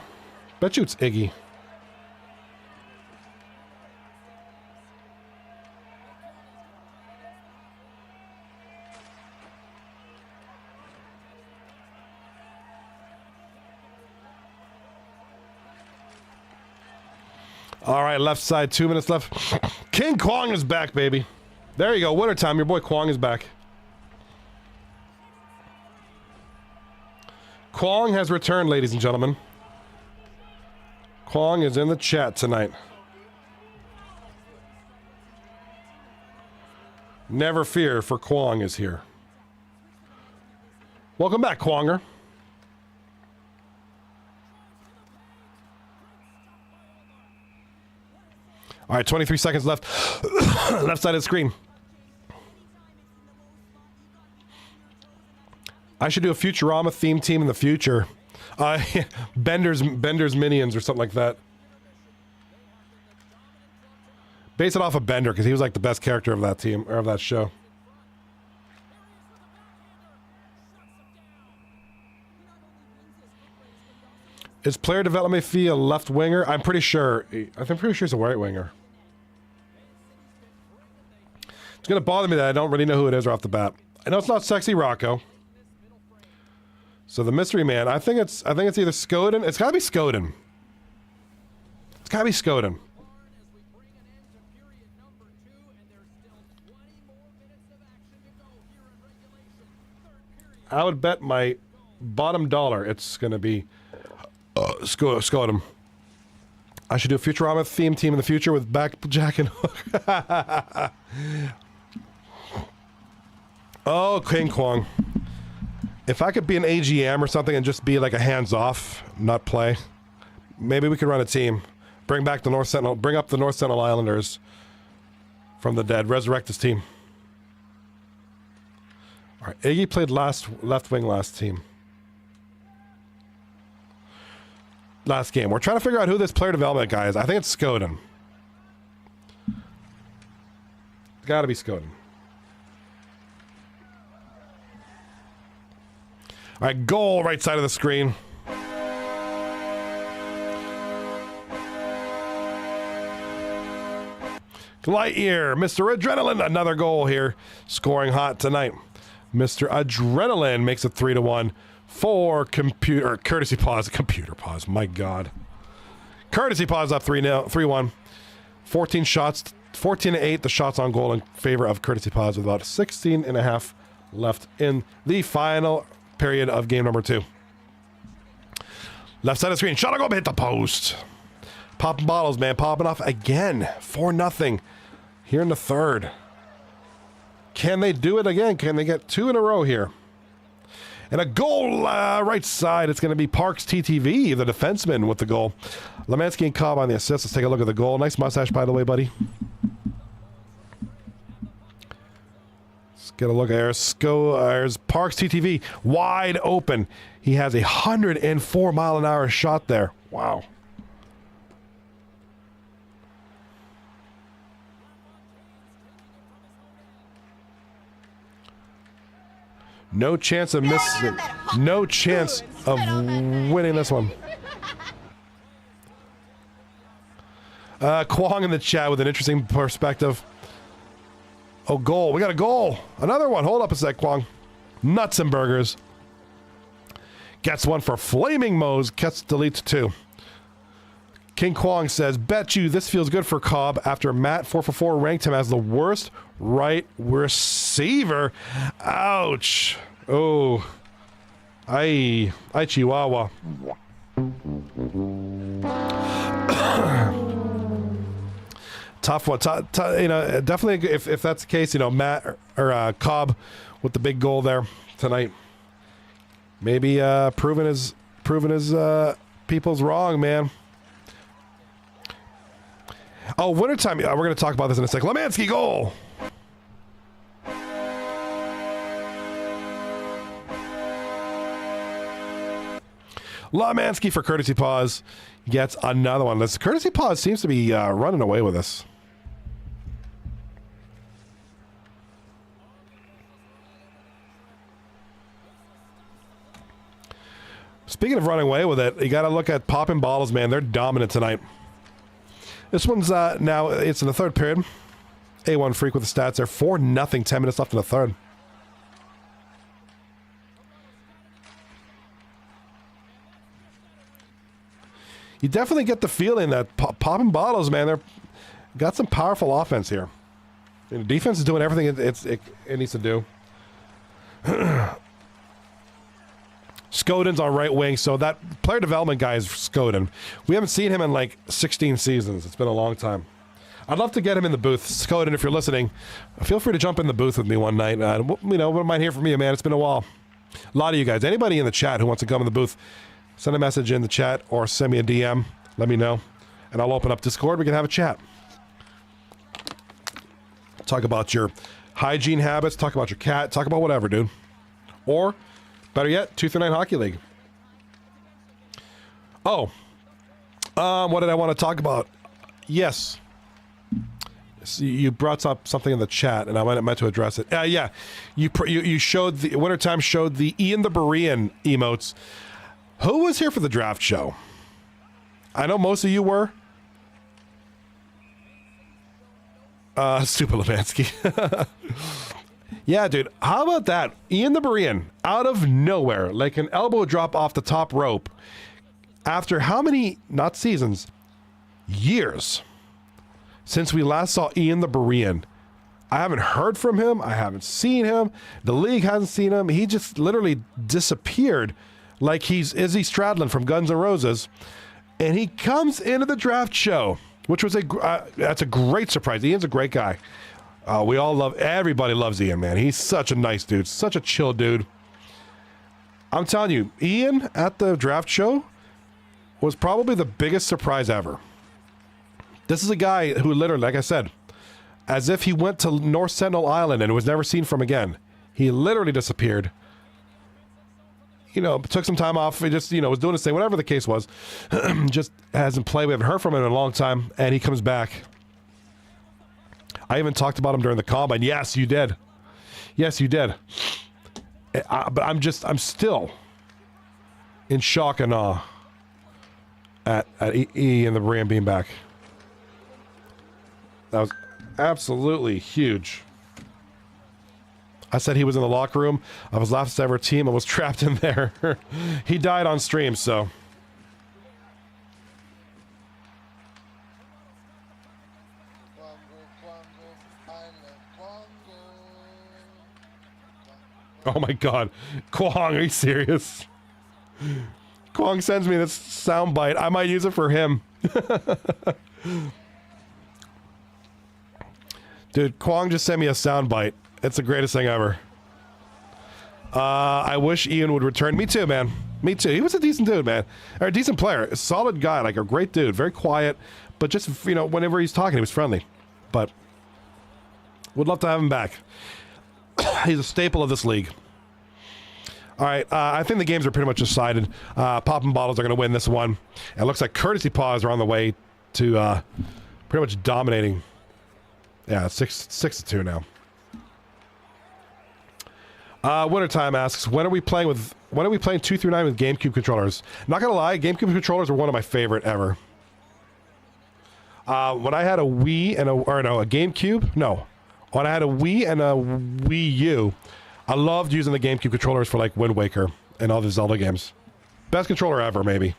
Bet you it's Iggy. All right, left side, 2 minutes left. King Kwong is back, baby. There you go, winter time. Your boy Kwong is back. Kwong has returned, ladies and gentlemen. Kwong is in the chat tonight. Never fear, for Kwong is here. Welcome back, Kwonger. All right, 23 seconds left. Left side of the screen. I should do a Futurama theme team in the future. Bender's Minions or something like that. Base it off of Bender because he was like the best character of that team or of that show. Is player development fee a left winger? I'm pretty sure. I'm pretty sure he's a right winger. It's gonna bother me that I don't really know who it is right off the bat. I know it's not Sexy Rocco. So the mystery man. I think it's either Skoden. It's gotta be Skoden. It's gotta be Skoden. I would bet my bottom dollar it's gonna be Skoden. I should do a Futurama theme team in the future with Jack and Hook. Oh, King Kwong. If I could be an AGM or something and just be like a hands-off, not play, maybe we could run a team. Bring back the North Sentinel. Bring up the North Sentinel Islanders from the dead. Resurrect this team. All right, Iggy played left wing last team. Last game. We're trying to figure out who this player development guy is. I think it's Skoden. It's gotta be Skoden. All right, goal right side of the screen. Lightyear, Mr. Adrenaline, another goal here. Scoring hot tonight. Mr. Adrenaline makes it 3-1 for Courtesy Pause. Computer Pause, my God. Courtesy Pause up 3-1. 14 shots, 14-8, the shots on goal in favor of Courtesy Pause with about 16.5 left in the final period of game number 2. Left side of the screen, shot on goal, hit the post. Popping bottles, man, popping off again. 4-0 here in the third. Can they do it again? Can they get 2 in a row here? And a goal right side. It's going to be Parks TTV, the defenseman, with the goal. Lemansky and Cobb on the assist. Let's take a look at the goal. Nice mustache, by the way, buddy. Let's get a look at there's Parks TTV, wide open. He has a 104-mile-an-hour shot there. Wow. No chance of missing. No chance of winning this one. Kwong in the chat with an interesting perspective. Oh, goal. We got a goal. Another one. Hold up a sec, Kwong. Nuts and burgers. Gets one for Flaming Moes. Gets deletes 2. King Kwong says, bet you this feels good for Cobb after Matt 444 ranked him as the worst right receiver. Ouch. Oh. Ay Chihuahua. Tough one. You know, definitely if that's the case, you know, Matt or Cobb with the big goal there tonight. Maybe proving his people's wrong, man. Oh, wintertime. We're going to talk about this in a second. Lemansky goal. Lemansky for Courtesy Pause gets another one. This Courtesy Pause seems to be running away with us. Speaking of running away with it, you got to look at popping bottles, man. They're dominant tonight. This one's now, it's in the third period. A1 Freak with the stats there. 4-0, 10 minutes left in the third. you definitely get the feeling that popping bottles, man, they're got some powerful offense here. And the defense is doing everything it needs to do. Skodin's on right wing, so that player development guy is Skodin. We haven't seen him in like 16 seasons. It's been a long time. I'd love to get him in the booth. Skodin, if you're listening, feel free to jump in the booth with me one night. You know, wouldn't mind hearing from you, man. It's been a while. A lot of you guys. Anybody in the chat who wants to come in the booth, send a message in the chat or send me a DM. Let me know. And I'll open up Discord. We can have a chat. Talk about your hygiene habits. Talk about your cat. Talk about whatever, dude. Or, better yet, 239 Hockey League. Oh. What did I want to talk about? Yes. So you brought up something in the chat, and I meant to address it. Yeah. You showed the... Wintertime showed the Ian the Berean emotes. Who was here for the draft show? I know most of you were. Stupid Levansky. Yeah, dude. How about that? Ian the Berean, out of nowhere, like an elbow drop off the top rope. After how many, not seasons, years since we last saw Ian the Berean. I haven't heard from him. I haven't seen him. The league hasn't seen him. He just literally disappeared like he's Izzy Stradlin from Guns N' Roses. And he comes into the draft show, which was that's a great surprise. Ian's a great guy. Everybody loves Ian, man. He's such a nice dude, such a chill dude. I'm telling you, Ian at the draft show was probably the biggest surprise ever. This is a guy who literally, like I said, as if he went to North Sentinel Island and was never seen from again. He literally disappeared. You know, took some time off. He just, was doing his thing, whatever the case was. Just hasn't played. We haven't heard from him in a long time, and he comes back. I even talked about him during the combine. Yes, you did. Yes, you did. But I'm still in shock and awe at E and the Berean being back. That was absolutely huge. I said he was in the locker room of his last ever team and was trapped in there. He died on stream, so. Oh my god. Kwong, are you serious? Kwong sends me this soundbite. I might use it for him. Dude, Kwong just sent me a soundbite. It's the greatest thing ever. I wish Ian would return. Me too, man. Me too. He was a decent dude, man. Or a decent player. A solid guy. Like a great dude. Very quiet. But just, whenever he's talking, he was friendly. But would love to have him back. He's a staple of this league. All right. I think the games are pretty much decided. Poppin' Bottles are going to win this one. It looks like Courtesy Paws are on the way to pretty much dominating. Yeah, 6-2 now. Wintertime asks, when are we playing 2 through 9 with GameCube controllers? Not gonna lie, GameCube controllers are one of my favorite ever. When I had a Wii and a GameCube, no. When I had a Wii and a Wii U, I loved using the GameCube controllers for like Wind Waker and all the Zelda games. Best controller ever, maybe.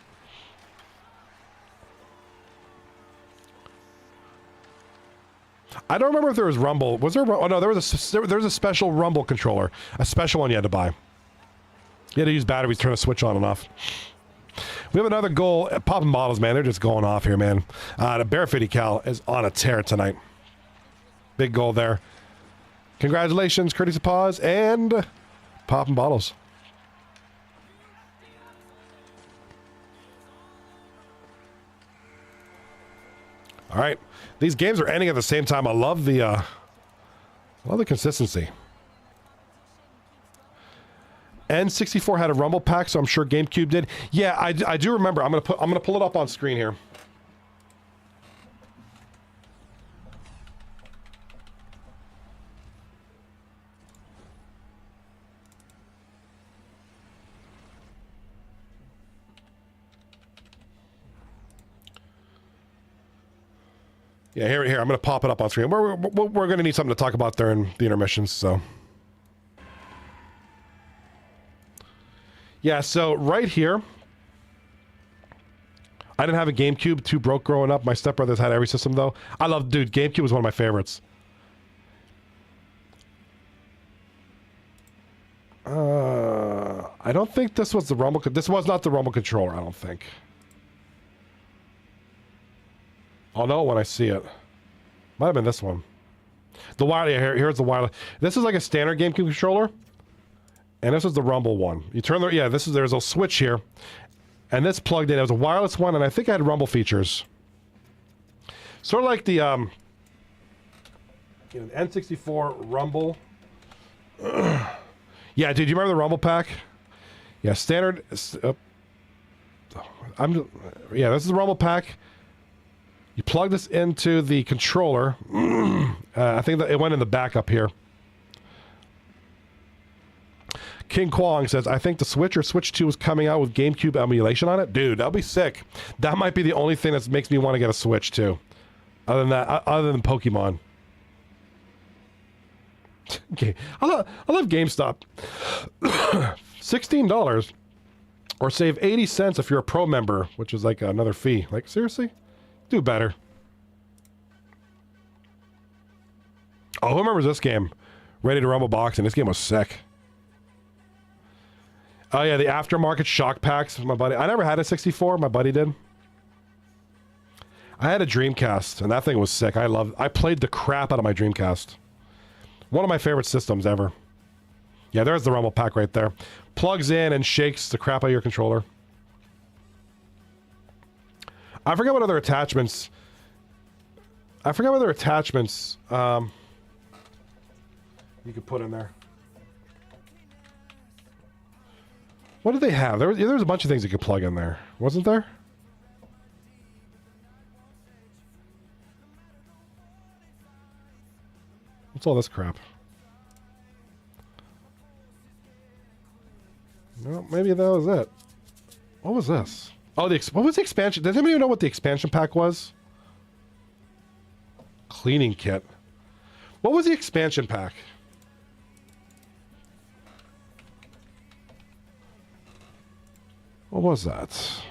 I don't remember if there was Rumble. Was there? Oh no, there was a special Rumble controller, a special one you had to buy. You had to use batteries, turn a switch on and off. We have another goal. Popping Bottles, man, they're just going off here, man. The Barefitty Cal is on a tear tonight. Big goal there. Congratulations, Courtesy Paws and Popping Bottles. All right. These games are ending at the same time. I love the consistency. N64 had a Rumble pack, so I'm sure GameCube did. Yeah, I do remember. I'm gonna pull it up on screen here. Yeah, here. I'm going to pop it up on screen. We're going to need something to talk about during the intermissions, so. Yeah, so right here, I didn't have a GameCube. Too broke growing up. My stepbrothers had every system though. Dude, GameCube was one of my favorites. I don't think this was the Rumble. This was not the Rumble controller, I don't think. I'll know it when I see it. Might have been this one. The wire, yeah, here's the wireless. This is like a standard GameCube controller. And this is the Rumble one. You turn the, yeah, there's a switch here. And this plugged in. It was a wireless one, and I think I had Rumble features. Sort of like the, N64 Rumble. Yeah, dude, you remember the Rumble pack? Yeah, standard. Yeah, this is the Rumble pack. You plug this into the controller. I think that it went in the back up here. King Kwong says, I think the Switch or Switch 2 is coming out with GameCube emulation on it. Dude, that'll be sick. That might be the only thing that makes me want to get a Switch too. Other than that, other than Pokemon. Okay, I love GameStop. $16 or save 80 cents if you're a pro member, which is like another fee. Like, seriously? Do better. Oh, who remembers this game? Ready to Rumble Boxing. This game was sick. Oh yeah, the aftermarket shock packs. My buddy, I never had a 64. My buddy did. I had a Dreamcast, and that thing was sick. I played the crap out of my Dreamcast. One of my favorite systems ever. Yeah, there's the Rumble pack right there. Plugs in and shakes the crap out of your controller. I forget what other attachments. You could put in there. What did they have? There was a bunch of things you could plug in there, wasn't there? What's all this crap? No, maybe that was it. What was this? Oh, what was the expansion? Does anybody know what the expansion pack was? Cleaning kit. What was the expansion pack? What was that?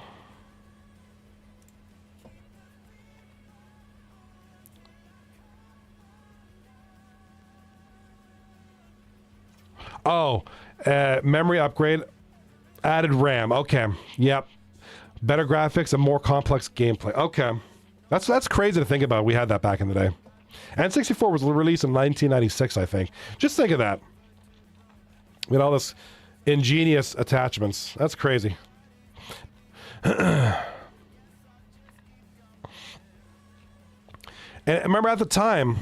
Oh, memory upgrade, added RAM. Okay, yep. Better graphics and more complex gameplay. Okay, that's crazy to think about. We had that back in the day. N64 was released in 1996, I think. Just think of that. With all this ingenious attachments. That's crazy. And remember at the time,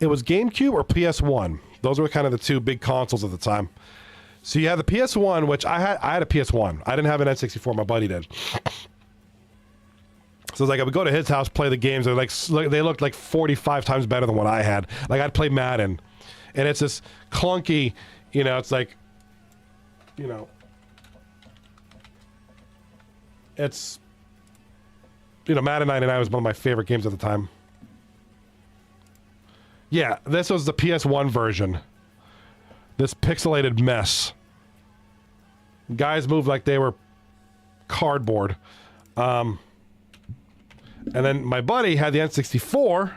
it was GameCube or PS1. Those were kind of the two big consoles at the time. So you had the PS1, which I had a PS1. I didn't have an N64, my buddy did. So it's like I would go to his house, play the games, they looked like 45 times better than what I had. Like I'd play Madden. And it's this clunky, it's like, it's, Madden 99 was one of my favorite games at the time. Yeah, this was the PS1 version. This pixelated mess. Guys moved like they were cardboard. And then my buddy had the N64.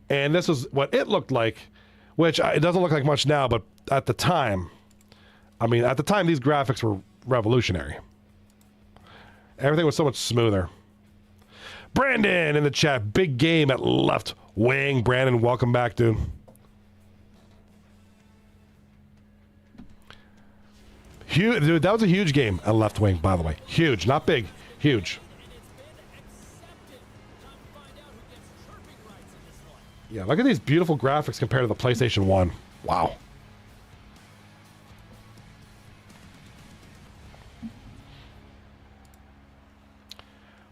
And this is what it looked like. Which, it doesn't look like much now, but at the time... at the time, these graphics were revolutionary. Everything was so much smoother. Brandon in the chat. Big game at left wing. Brandon, welcome back, dude. Huge, dude, that was a huge game at left wing, by the way. Huge, not big. Huge. Yeah, look at these beautiful graphics compared to the PlayStation 1. Wow.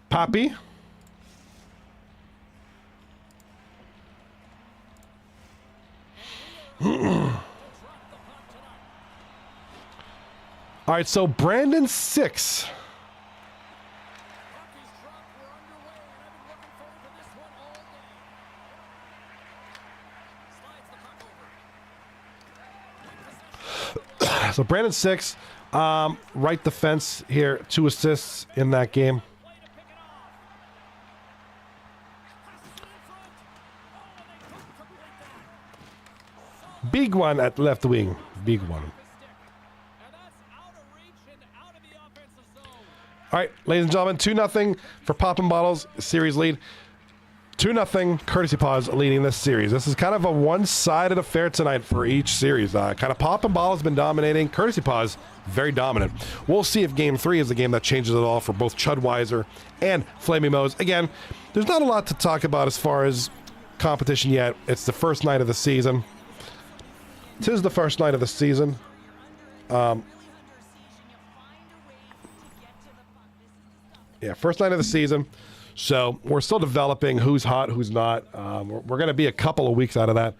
Poppy. All right, so Brandon 6. So Brandon 6 Right defense here, 2 assists in that game. Big one at left wing. Big one. All right, ladies and gentlemen, 2-0 for Poppin' Bottles, series lead. 2-0, Courtesy Paws leading this series. This is kind of a one-sided affair tonight for each series. Kind of Poppin' Bottles been dominating. Courtesy Paws, very dominant. We'll see if Game 3 is the game that changes it all for both Chudweiser and Flaming Moes. Again, there's not a lot to talk about as far as competition yet. It's the first night of the season. 'Tis the first night of the season. Yeah, first night of the season. So we're still developing who's hot, who's not. We're going to be a couple of weeks out of that.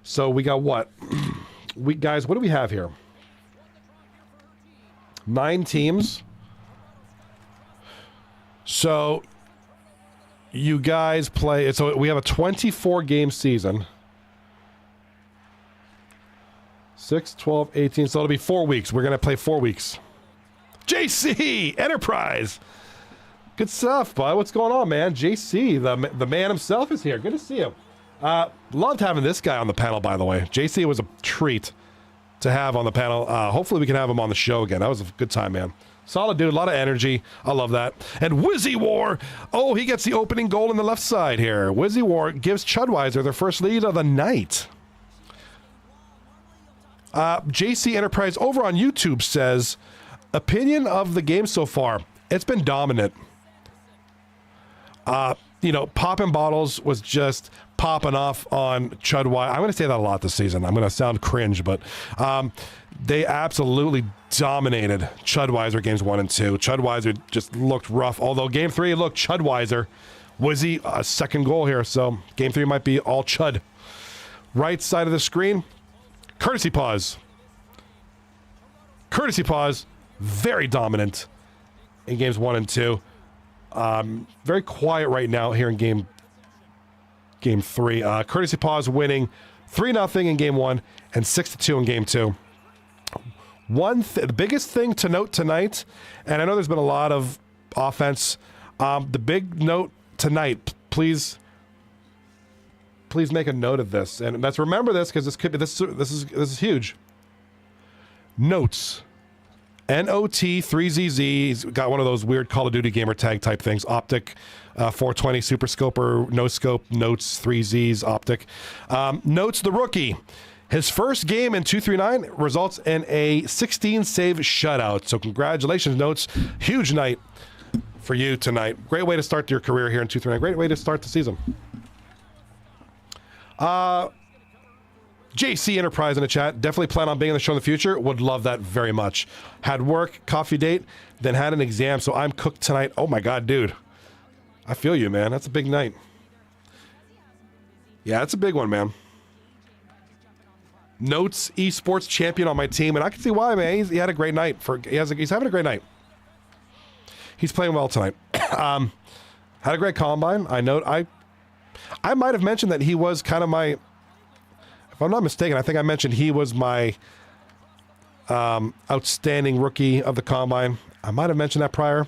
So we got what? Guys, what do we have here? 9 teams. So you guys play. So we have a 24-game season. 6, 12, 18. So it'll be 4 weeks. We're going to play 4 weeks. JC Enterprise. Good stuff, bud. What's going on, man? JC, the man himself is here. Good to see him. Loved having this guy on the panel, by the way. JC was a treat to have on the panel. Hopefully we can have him on the show again. That was a good time, man. Solid dude, a lot of energy. I love that. And Wizzy War. Oh, he gets the opening goal on the left side here. Wizzy War gives Chudweiser their first lead of the night. JC Enterprise over on YouTube says, opinion of the game so far. It's been dominant. You know, Poppin' Bottles was just popping off on Chudweiser. I'm going to say that a lot this season. I'm going to sound cringe, but they absolutely dominated Chudweiser games 1 and 2. Chudweiser just looked rough, although game 3 looked Chudweiser. Wizzy, a second goal here, so game 3 might be all Chud. Right side of the screen, Courtesy Paws. Courtesy Paws, very dominant in games 1 and 2. Very quiet right now here in game 3. Courtesy Paws winning 3-0 in game 1 and 6-2 in game 2. The biggest thing to note tonight, and I know there's been a lot of offense. The big note tonight, please make a note of this, and let's remember this because this is huge. Notes. NOT3ZZ. He's got one of those weird Call of Duty gamer tag type things. Optic 420 Super Scoper, no scope, notes 3Zs, optic. Notes the rookie. His first game in 239 results in a 16 save shutout. So congratulations, Notes. Huge night for you tonight. Great way to start your career here in 239. Great way to start the season. JC Enterprise in the chat. Definitely plan on being on the show in the future. Would love that very much. Had work, coffee date, then had an exam, so I'm cooked tonight. Oh my God, dude. I feel you, man. That's a big night. Yeah, that's a big one, man. Notes esports champion on my team, and I can see why, man. He had a great night. He's having a great night. He's playing well tonight. Had a great combine. I might have mentioned that he was kind of my... If I'm not mistaken, I think I mentioned he was my outstanding rookie of the combine. I might have mentioned that prior.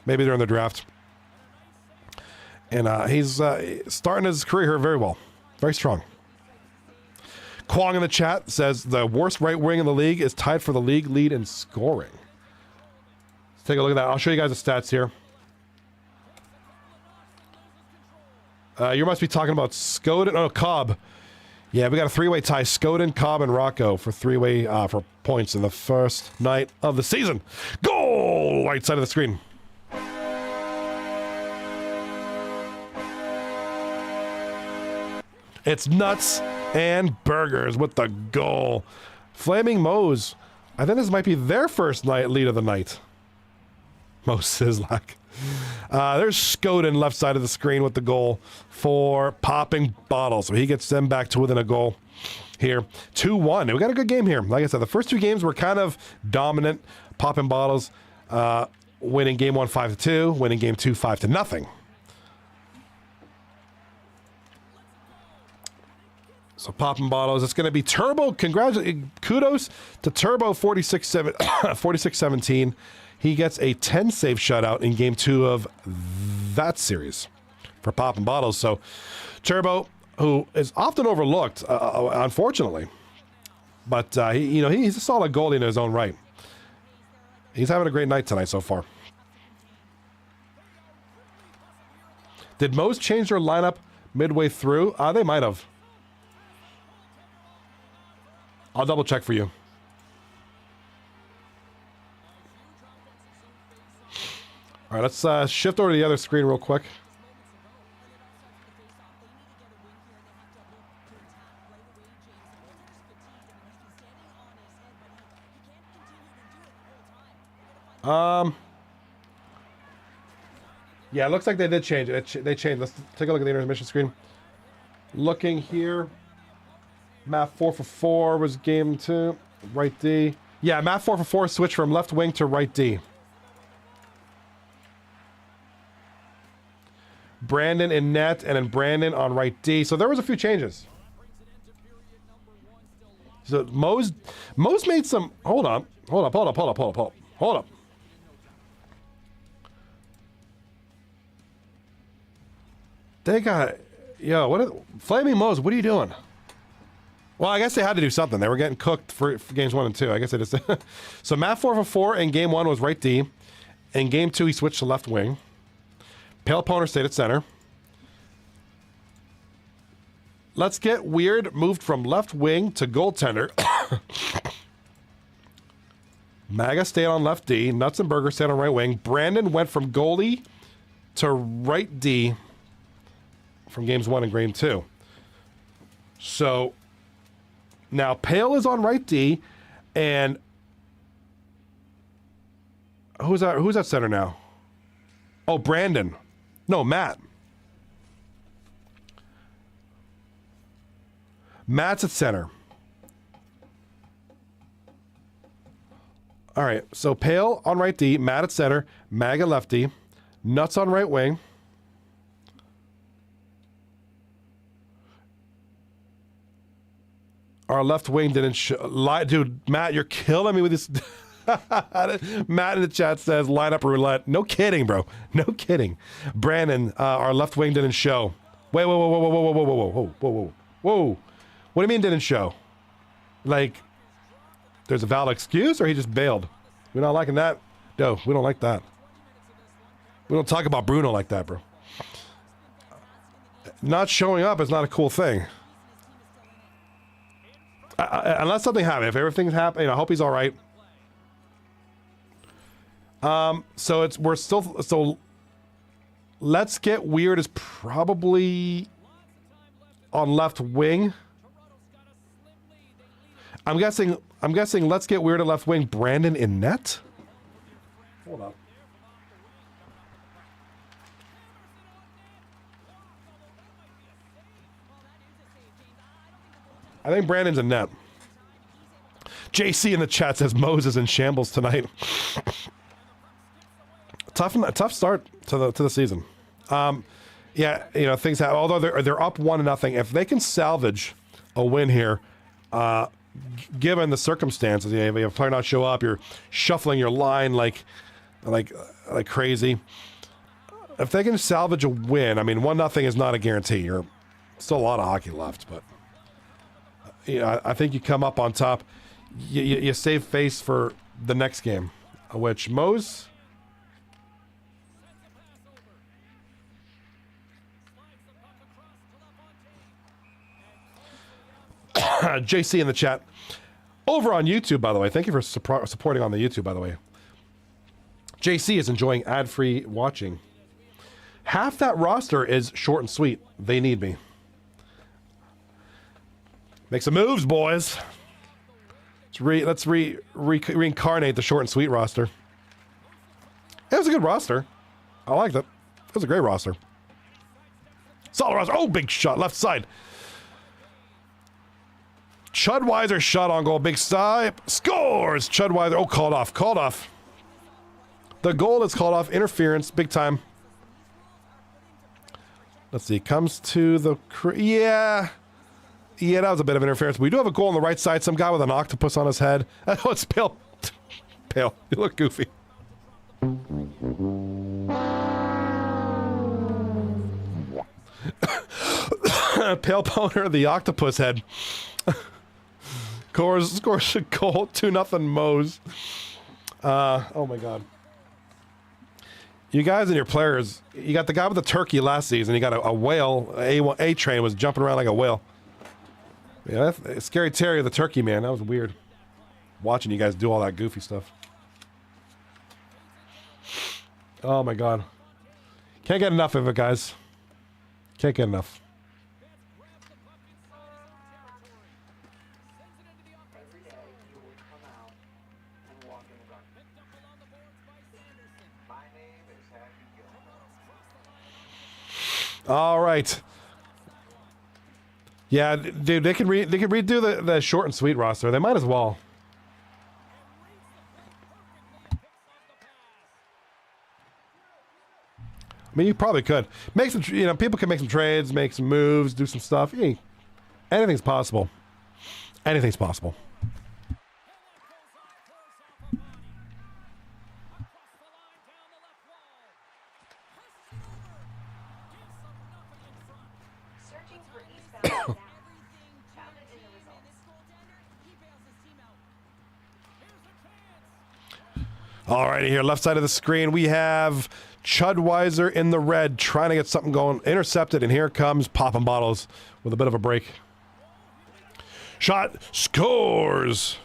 Maybe during the draft. And he's starting his career here very well. Very strong. Kwong in the chat says the worst right wing in the league is tied for the league lead in scoring. Let's take a look at that. I'll show you guys the stats here. You must be talking about Skoden. Oh, Cobb. Yeah, we got a 3-way tie. Skoden, Cobb, and Rocco for 3-way for points in the first night of the season. Goal! Right side of the screen. It's Nuts and Burgers with the goal. Flaming Moes. I think this might be their first lead of the night. Mo Sislak. There's Skoden left side of the screen with the goal for Popping Bottles. So he gets them back to within a goal here. 2-1. We got a good game here. Like I said, the first 2 games were kind of dominant. Popping Bottles winning game 1 5-2, winning game 2 5-0. So popping bottles. It's going to be Turbo. Kudos to Turbo 4617. He gets a 10 save shutout in game 2 of that series for popping bottles. So Turbo, who is often overlooked, unfortunately, but he's a solid goalie in his own right. He's having a great night tonight so far. Did Moes change their lineup midway through? They might have. I'll double check for you. All right, let's shift over to the other screen real quick. Yeah, it looks like they did change it. They changed. Let's take a look at the intermission screen. Looking here. Map 4 for 4 was game 2. Right D. Yeah, map 4 for 4 switched from left wing to right D. Brandon in net, and then Brandon on right D. So there was a few changes. So Moes made some. Hold up. They got, Flaming Moes, what are you doing? Well, I guess they had to do something. They were getting cooked for games 1 and 2. I guess they just. So map 4 for 4 in game 1 was right D. In game 2, he switched to left wing. Pale Poner stayed at center. Let's Get Weird moved from left wing to goaltender. Maga stayed on left D. Nuts and Burger stayed on right wing. Brandon went from goalie to right D from games 1 and game 2. So now Pale is on right D, and who's that center now? Oh, Brandon. No, Matt. Matt's at center. All right, so Pale on right D, Matt at center, Maga left D, Nuts on right wing. Our left wing didn't dude, Matt, you're killing me with this. Matt in the chat says lineup roulette. No kidding, bro. No kidding. Brandon, our left wing didn't show. Wait, whoa. What do you mean didn't show? Like, there's a valid excuse, or he just bailed? We're not liking that. No, we don't like that. We don't talk about Bruno like that, bro. Not showing up is not a cool thing. Unless something happened. If everything's happening, I hope he's all right. So Let's Get Weird is probably on left wing. I'm guessing Let's Get Weird at left wing. Brandon in net. Hold up. I think Brandon's in net. JC in the chat says Moses in shambles tonight. Tough start to the season. Yeah, things happen. Although they're up 1-0, if they can salvage a win here, given the circumstances, if you have a player not show up, you're shuffling your line like crazy. If they can salvage a win, I mean, 1-0 is not a guarantee. You're still a lot of hockey left, but I think you come up on top. You save face for the next game, which Moes. JC in the chat. Over on YouTube, by the way. Thank you for supporting on the YouTube, by the way. JC is enjoying ad-free watching. Half that roster is short and sweet. They need me. Make some moves, boys. Let's reincarnate the short and sweet roster. It was a good roster. I liked it. It was a great roster. Solid roster. Oh, big shot. Left side. Chudweiser shot on goal. Big side. Scores. Chudweiser. Oh, called off. Called off. The goal is called off. Interference. Big time. Let's see. Comes to the... Yeah. Yeah, that was a bit of interference. We do have a goal on the right side. Some guy with an octopus on his head. Oh, it's Pale. Pale. You look goofy. Pale Boner, the octopus head. Scores a goal. 2-0 Moes. Oh my god. You guys and your players, you got the guy with the turkey last season. You got a whale. A train was jumping around like a whale. Yeah, Scary Terry, the turkey man. That was weird. Watching you guys do all that goofy stuff. Oh my god. Can't get enough of it, guys. Can't get enough. All right. Yeah, dude, they can redo the short and sweet roster. They might as well. I mean, you probably could make some. You know, people can make some trades, make some moves, do some stuff. Hey, anything's possible. Anything's possible. All right, here, left side of the screen, we have Chudweiser in the red, trying to get something going. Intercepted, and here comes Poppin' Bottles with a bit of a break. Shot, scores!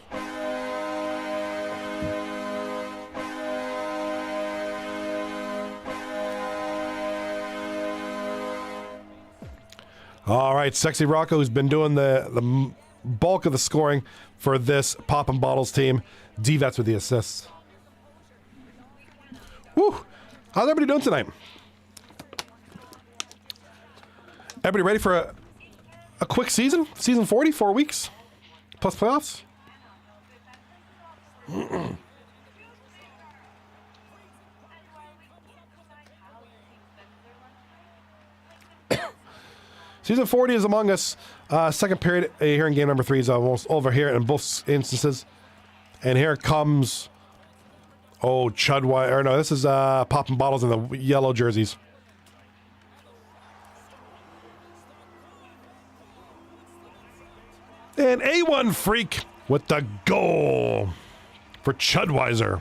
All right, Sexy Rocco, who's been doing the bulk of the scoring for this Poppin' Bottles team. D-Vets with the assists. Woo! How's everybody doing tonight? Everybody ready for a quick season? Season 40, 4 weeks? Plus playoffs? Season 40 is among us. Second period here in game number 3 is almost over here in both instances. And here comes... Oh, Chudweiser. No, this is Poppin' Bottles in the yellow jerseys. And A1 Freak with the goal for Chudweiser.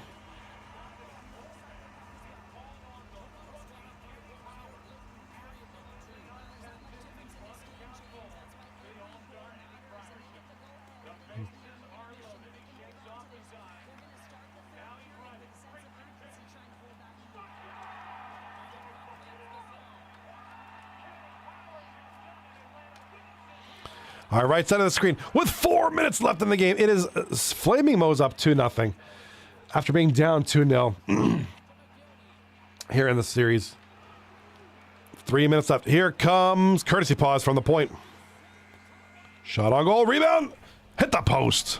All right, right side of the screen with 4 minutes left in the game. It is Flaming Moes up 2-0 after being down 2-0 here in the series. 3 minutes left. Here comes courtesy pause from the point. Shot on goal, rebound, hit the post.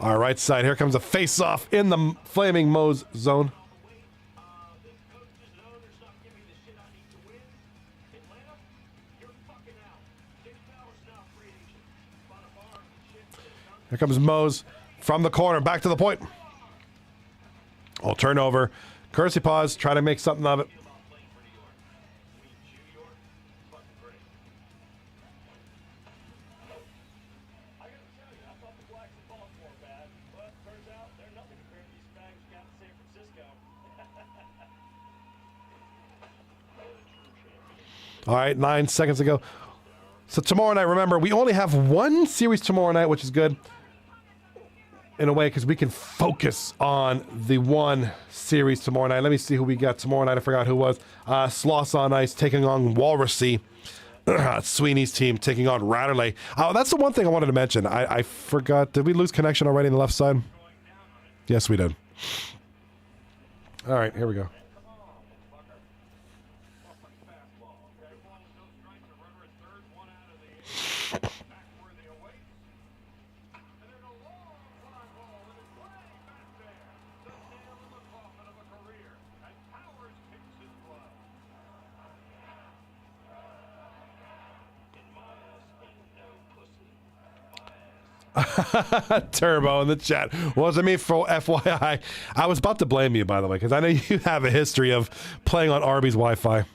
All right side, here comes a face-off in the Flaming Moes zone. Here comes Moes from the corner, back to the point. Oh, turnover. Courtesy pause, try to make something of it. All right, 9 seconds ago. So tomorrow night, remember, we only have one series tomorrow night, which is good in a way because we can focus on the one series tomorrow night. Let me see who we got tomorrow night. I forgot who it was. Sloss on Ice taking on Walrusy. Sweeney's team taking on Ratterley. Oh, that's the one thing I wanted to mention. I forgot. Did we lose connection already on the left side? Yes, we did. All right, here we go. Turbo in the chat. Wasn't me for FYI. I was about to blame you, by the way, because I know you have a history of playing on Arby's Wi-Fi.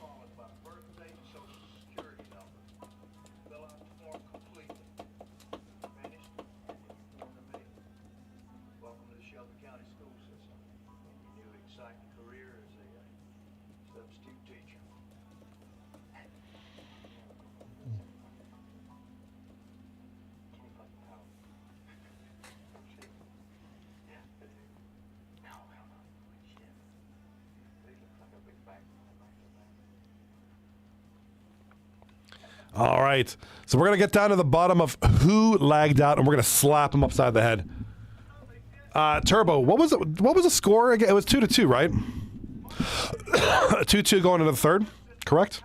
All right, so we're gonna get down to the bottom of who lagged out, and we're gonna slap him upside the head. Turbo, what was it? What was the score again? It was 2-2, right? 2-2 going into the third, correct?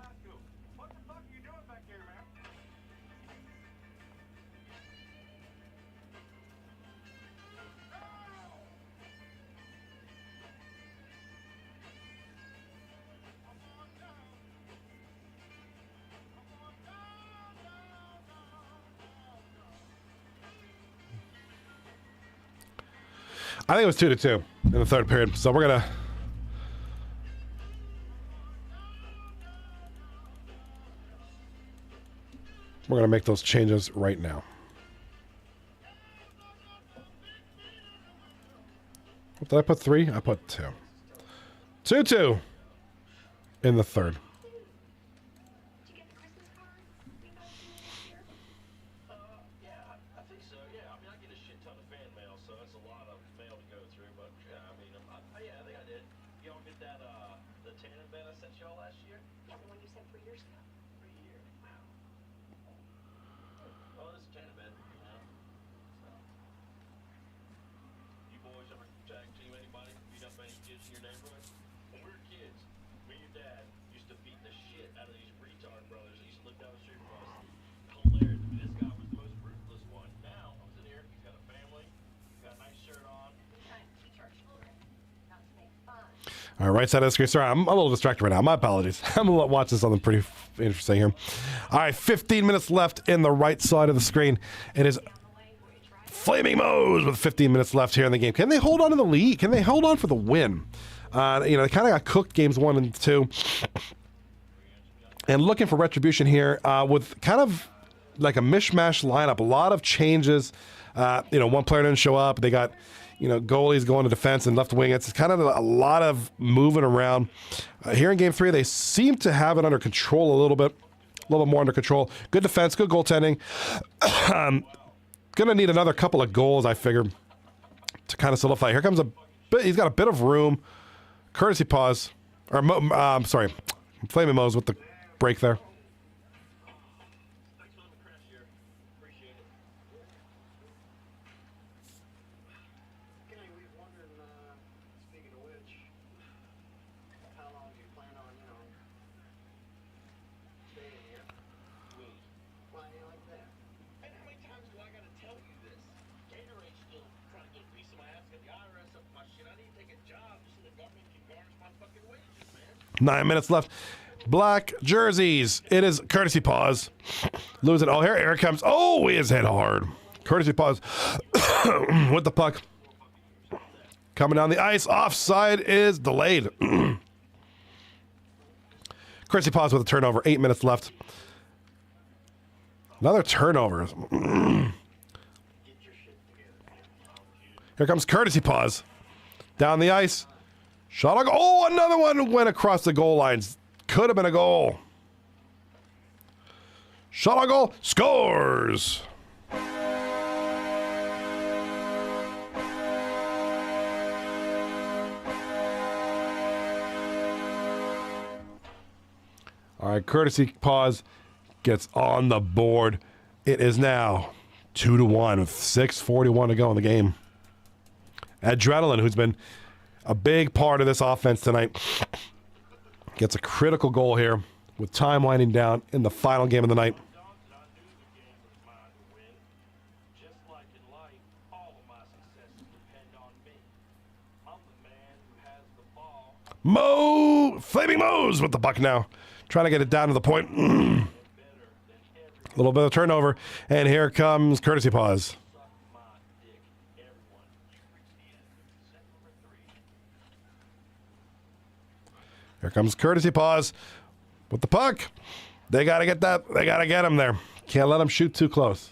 I think it was 2-2 in the third period, so we're gonna make those changes right now. Did I put 3? I put 2. 2-2 in the third. All right, right side of the screen. Sorry, I'm a little distracted right now. My apologies. I'm going to watch something pretty interesting here. All right, 15 minutes left in the right side of the screen. It is Flaming Moes with 15 minutes left here in the game. Can they hold on to the lead? Can they hold on for the win? You know, they kind of got cooked games 1 and 2. And looking for retribution here with kind of like a mishmash lineup. A lot of changes. You know, one player didn't show up. They got, you know, goalies going to defense and left wing. It's kind of a lot of moving around. Here in game 3, they seem to have it under control a little bit more under control. Good defense, good goaltending. Gonna need another couple of goals, I figure, to kind of solidify. Here comes a bit. He's got a bit of room. Courtesy pause. Or, sorry, Flaming Moes with the break there. Nine minutes left. Black jerseys. It is courtesy pause. Lose it. Oh, here it comes. Oh, he is hit hard. Courtesy pause with the puck. Coming down the ice. Offside is delayed. Courtesy pause with a turnover. 8 minutes left. Another turnover. Here comes courtesy pause. Down the ice. Shot on goal. Oh, another one went across the goal lines. Could have been a goal. Shot on goal. Scores. All right, courtesy pause gets on the board. It is now 2-1 with 6:41 to go in the game. Adrenaline, who's been a big part of this offense tonight, gets a critical goal here with time winding down in the final game of the night. Flaming Moes with the puck now. Trying to get it down to the point. A little bit of turnover. And here comes courtesy pause. Here comes Courtesy Paws with the puck. They got to get that. They got to get him there. Can't let him shoot too close.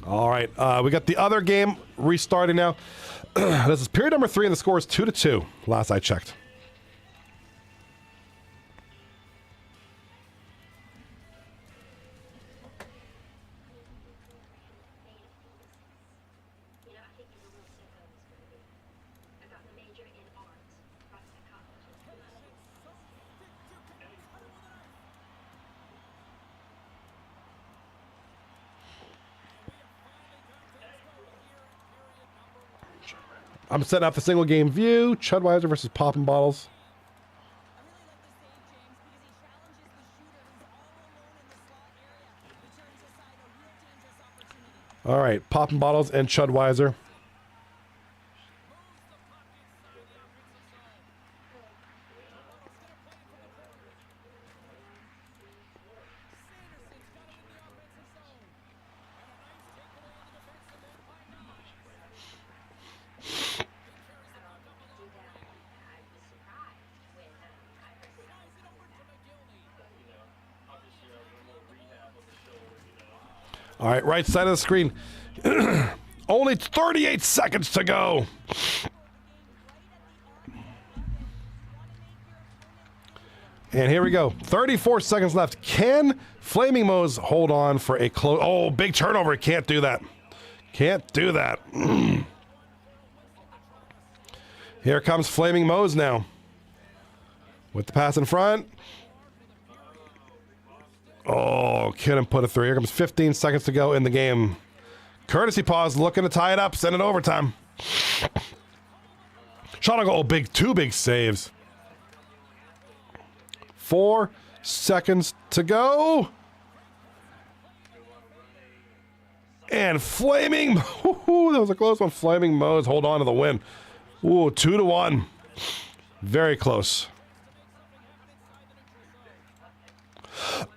All right. We got the other game restarting now. This is period number 3, and the score is 2-2. Last I checked. I'm setting up the single game view. Chudweiser versus Poppin' Bottles. All right, Poppin' Bottles and Chudweiser. All right, right side of the screen. Only 38 seconds to go. And here we go. 34 seconds left. Can Flaming Moes hold on for a close? Oh, big turnover. Can't do that. Can't do that. Here comes Flaming Moes now. With the pass in front. Oh, couldn't put it through. Here comes 15 seconds to go in the game. Courtesy Paws looking to tie it up. Send it overtime. Shot on goal. Big, 2 big saves. 4 seconds to go. And Flaming, ooh, that was a close one. Flaming Moes hold on to the win. Ooh, 2-1. Very close.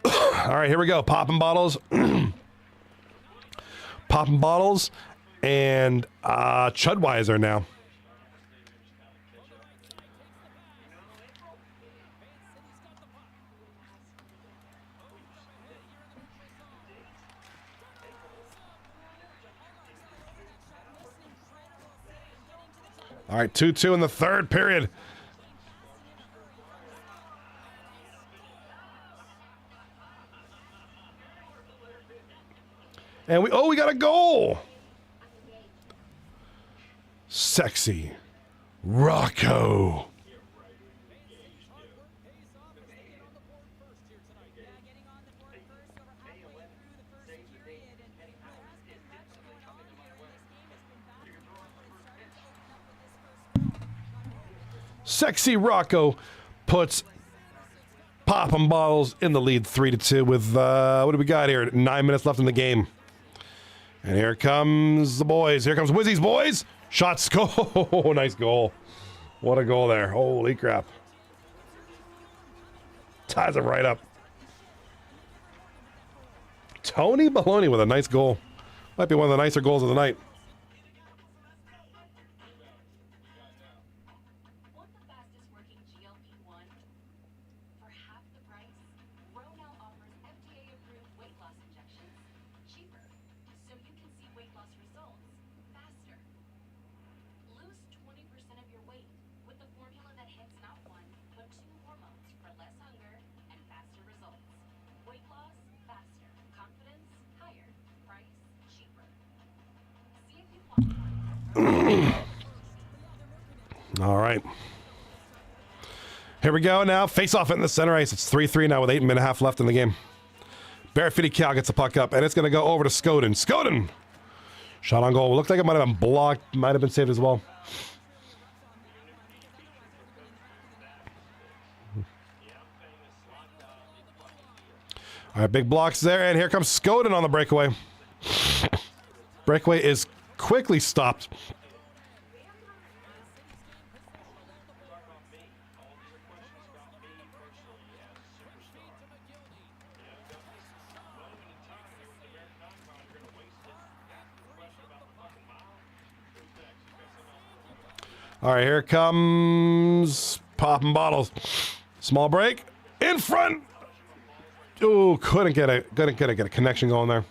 All right, here we go. Poppin' Bottles. Poppin' Bottles and Chudweiser now. All right, 2-2 in the third period. And we got a goal. Sexy Rocco. Sexy Rocco puts Poppin' Bottles in the lead 3-2 with, what do we got here? 9 minutes left in the game. And here comes the boys. Here comes Wizzy's boys. Shots go. Oh, nice goal. What a goal there. Holy crap. Ties it right up. Tony Baloney with a nice goal. Might be one of the nicer goals of the night. All right. Here we go now. Face off in the center ice. It's 3-3 now with 8 minutes and a half left in the game. Barefooted Cal gets the puck up, and it's going to go over to Skoden. Skoden! Shot on goal. Looked like it might have been blocked. Might have been saved as well. All right, big blocks there, and here comes Skoden on the breakaway. Breakaway is quickly stopped. All right, here comes popping bottles. Small break in front. Ooh, couldn't get a connection going there.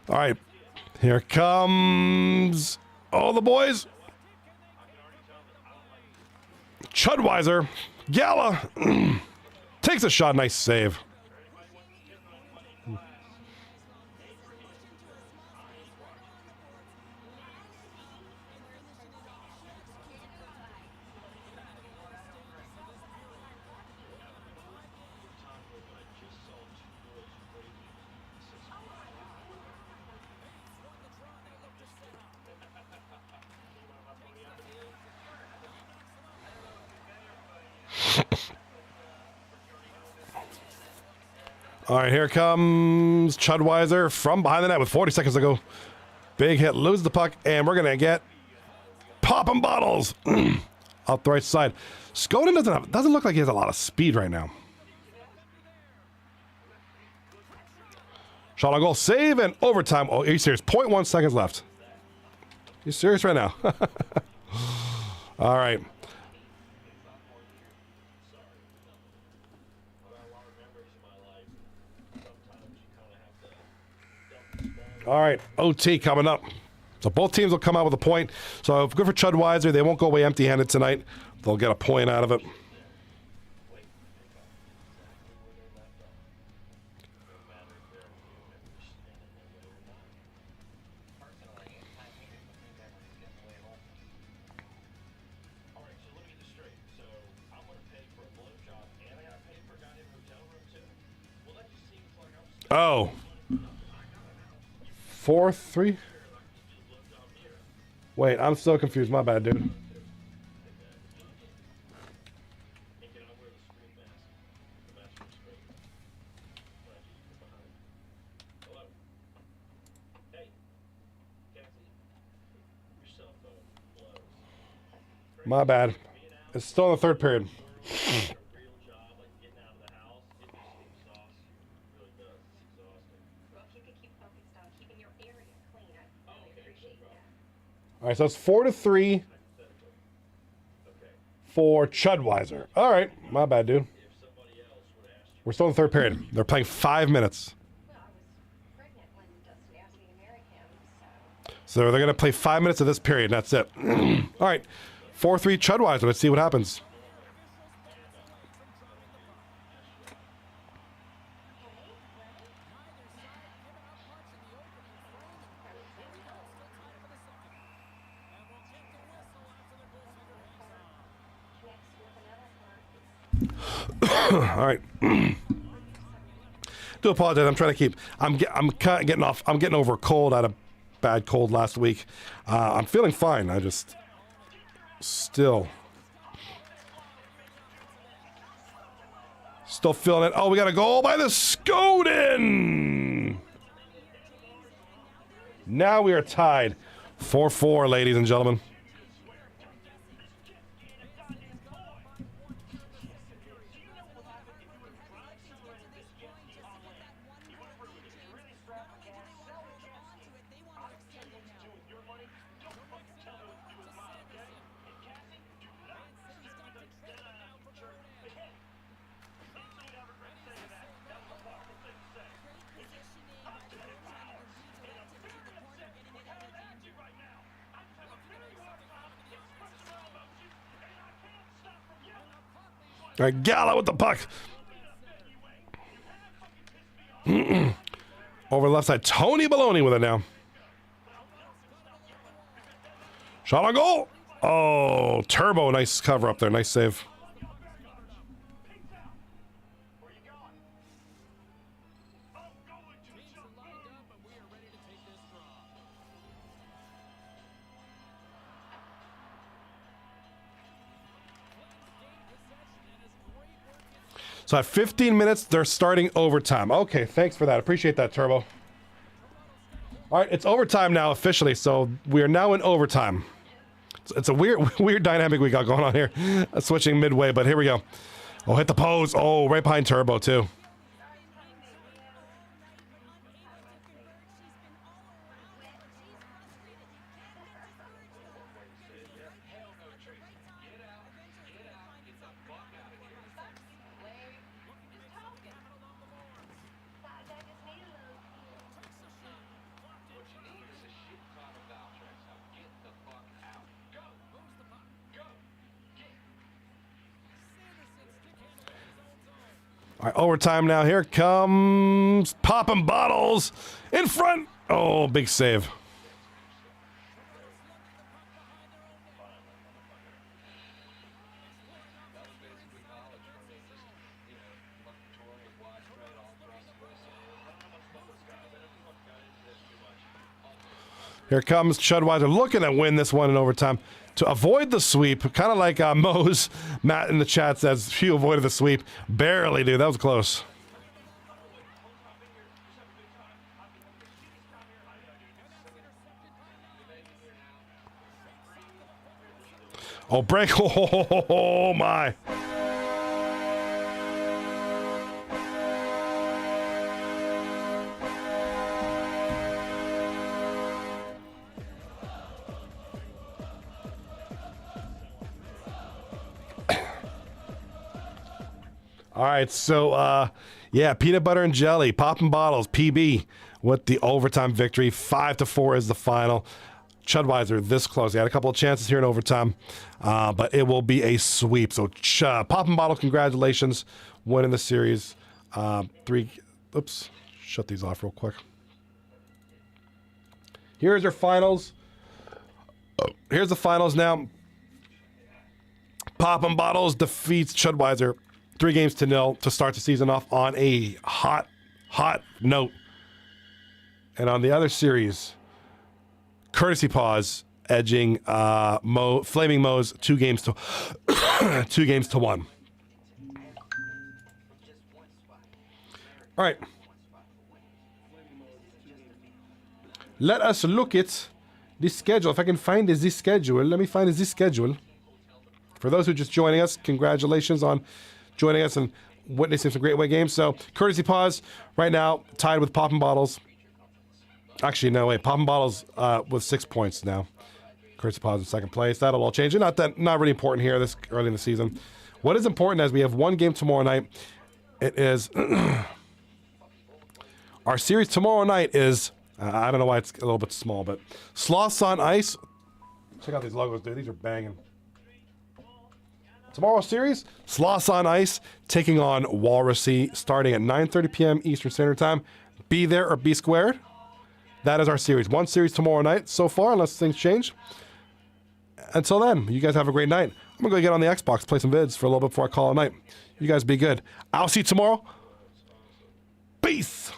All right, here comes all the boys. Chudweiser, Gala takes a shot. Nice save. All right, here comes Chudweiser from behind the net with 40 seconds to go. Big hit, lose the puck, and we're gonna get popping bottles out the right side. Skoden doesn't look like he has a lot of speed right now. Shot on goal, save, and overtime. Oh, are you serious? 0.1 seconds left. You serious right now? All right. All right, OT coming up. So both teams will come out with a point. So good for Chudweiser. They won't go away empty-handed tonight. They'll get a point out of it. Oh. 4-3? Wait, I'm so confused. My bad, dude. My bad. It's still in the third period. All right, so it's 4-3 for Chudweiser. All right, my bad, dude. We're still in the third period. They're playing 5 minutes. So they're going to play 5 minutes of this period, and that's it. All right, 4-3 Chudweiser. Let's see what happens. All right. Do apologize. I'm trying to keep. I'm kind of getting off. I'm getting over a cold. I had a bad cold last week. I'm feeling fine. I just still feeling it. Oh, we got a goal by the Skoden. Now we are tied 4-4, ladies and gentlemen. All right, Gala with the puck. Over the left side, Tony Baloney with it now. Shot on goal. Oh, Turbo, nice cover up there. Nice save. So at 15 minutes, they're starting overtime. Okay, thanks for that. Appreciate that, Turbo. All right, it's overtime now officially, so we are now in overtime. It's a weird dynamic we got going on here. Switching midway, but here we go. Oh, hit the pose. Oh, right behind Turbo, too. All right, overtime now. Here comes popping bottles in front. Oh, big save. Here comes Chudweiser looking to win this one in overtime to avoid the sweep. Kind of like Moes. Matt in the chat says, phew, avoided the sweep. Barely, dude. That was close. Oh, break. Oh, my. All right, so, yeah, peanut butter and jelly, popping bottles, PB with the overtime victory. 5-4 is the final. Chudweiser this close. He had a couple of chances here in overtime, but it will be a sweep. So, popping bottle, congratulations, winning the series. Oops, shut these off real quick. Here's your finals. Here's the finals now. Popping bottles defeats Chudweiser 3-0 to start the season off on a hot note. And on the other series, Courtesy Pause edging Flaming Moes 2-1. All right. Let us look at the schedule. If I can find this schedule, let me find this schedule. For those who are just joining us, congratulations on joining us and witnessing some great away games. So, Courtesy Pause right now tied with Poppin' Bottles. Actually, no, wait. Poppin' Bottles with 6 points now. Courtesy Pause in second place. That'll all change. Not really important here this early in the season. What is important is we have one game tomorrow night. It is our series tomorrow night is I don't know why it's a little bit small, but Sloths on Ice. Check out these logos, dude. These are banging. Tomorrow's series, Sloths on Ice taking on Walrusy starting at 9:30 p.m. Eastern Standard Time. Be there or be squared. That is our series. One series tomorrow night so far, unless things change. Until then, you guys have a great night. I'm going to go get on the Xbox, play some vids for a little bit before I call it night. You guys be good. I'll see you tomorrow. Peace.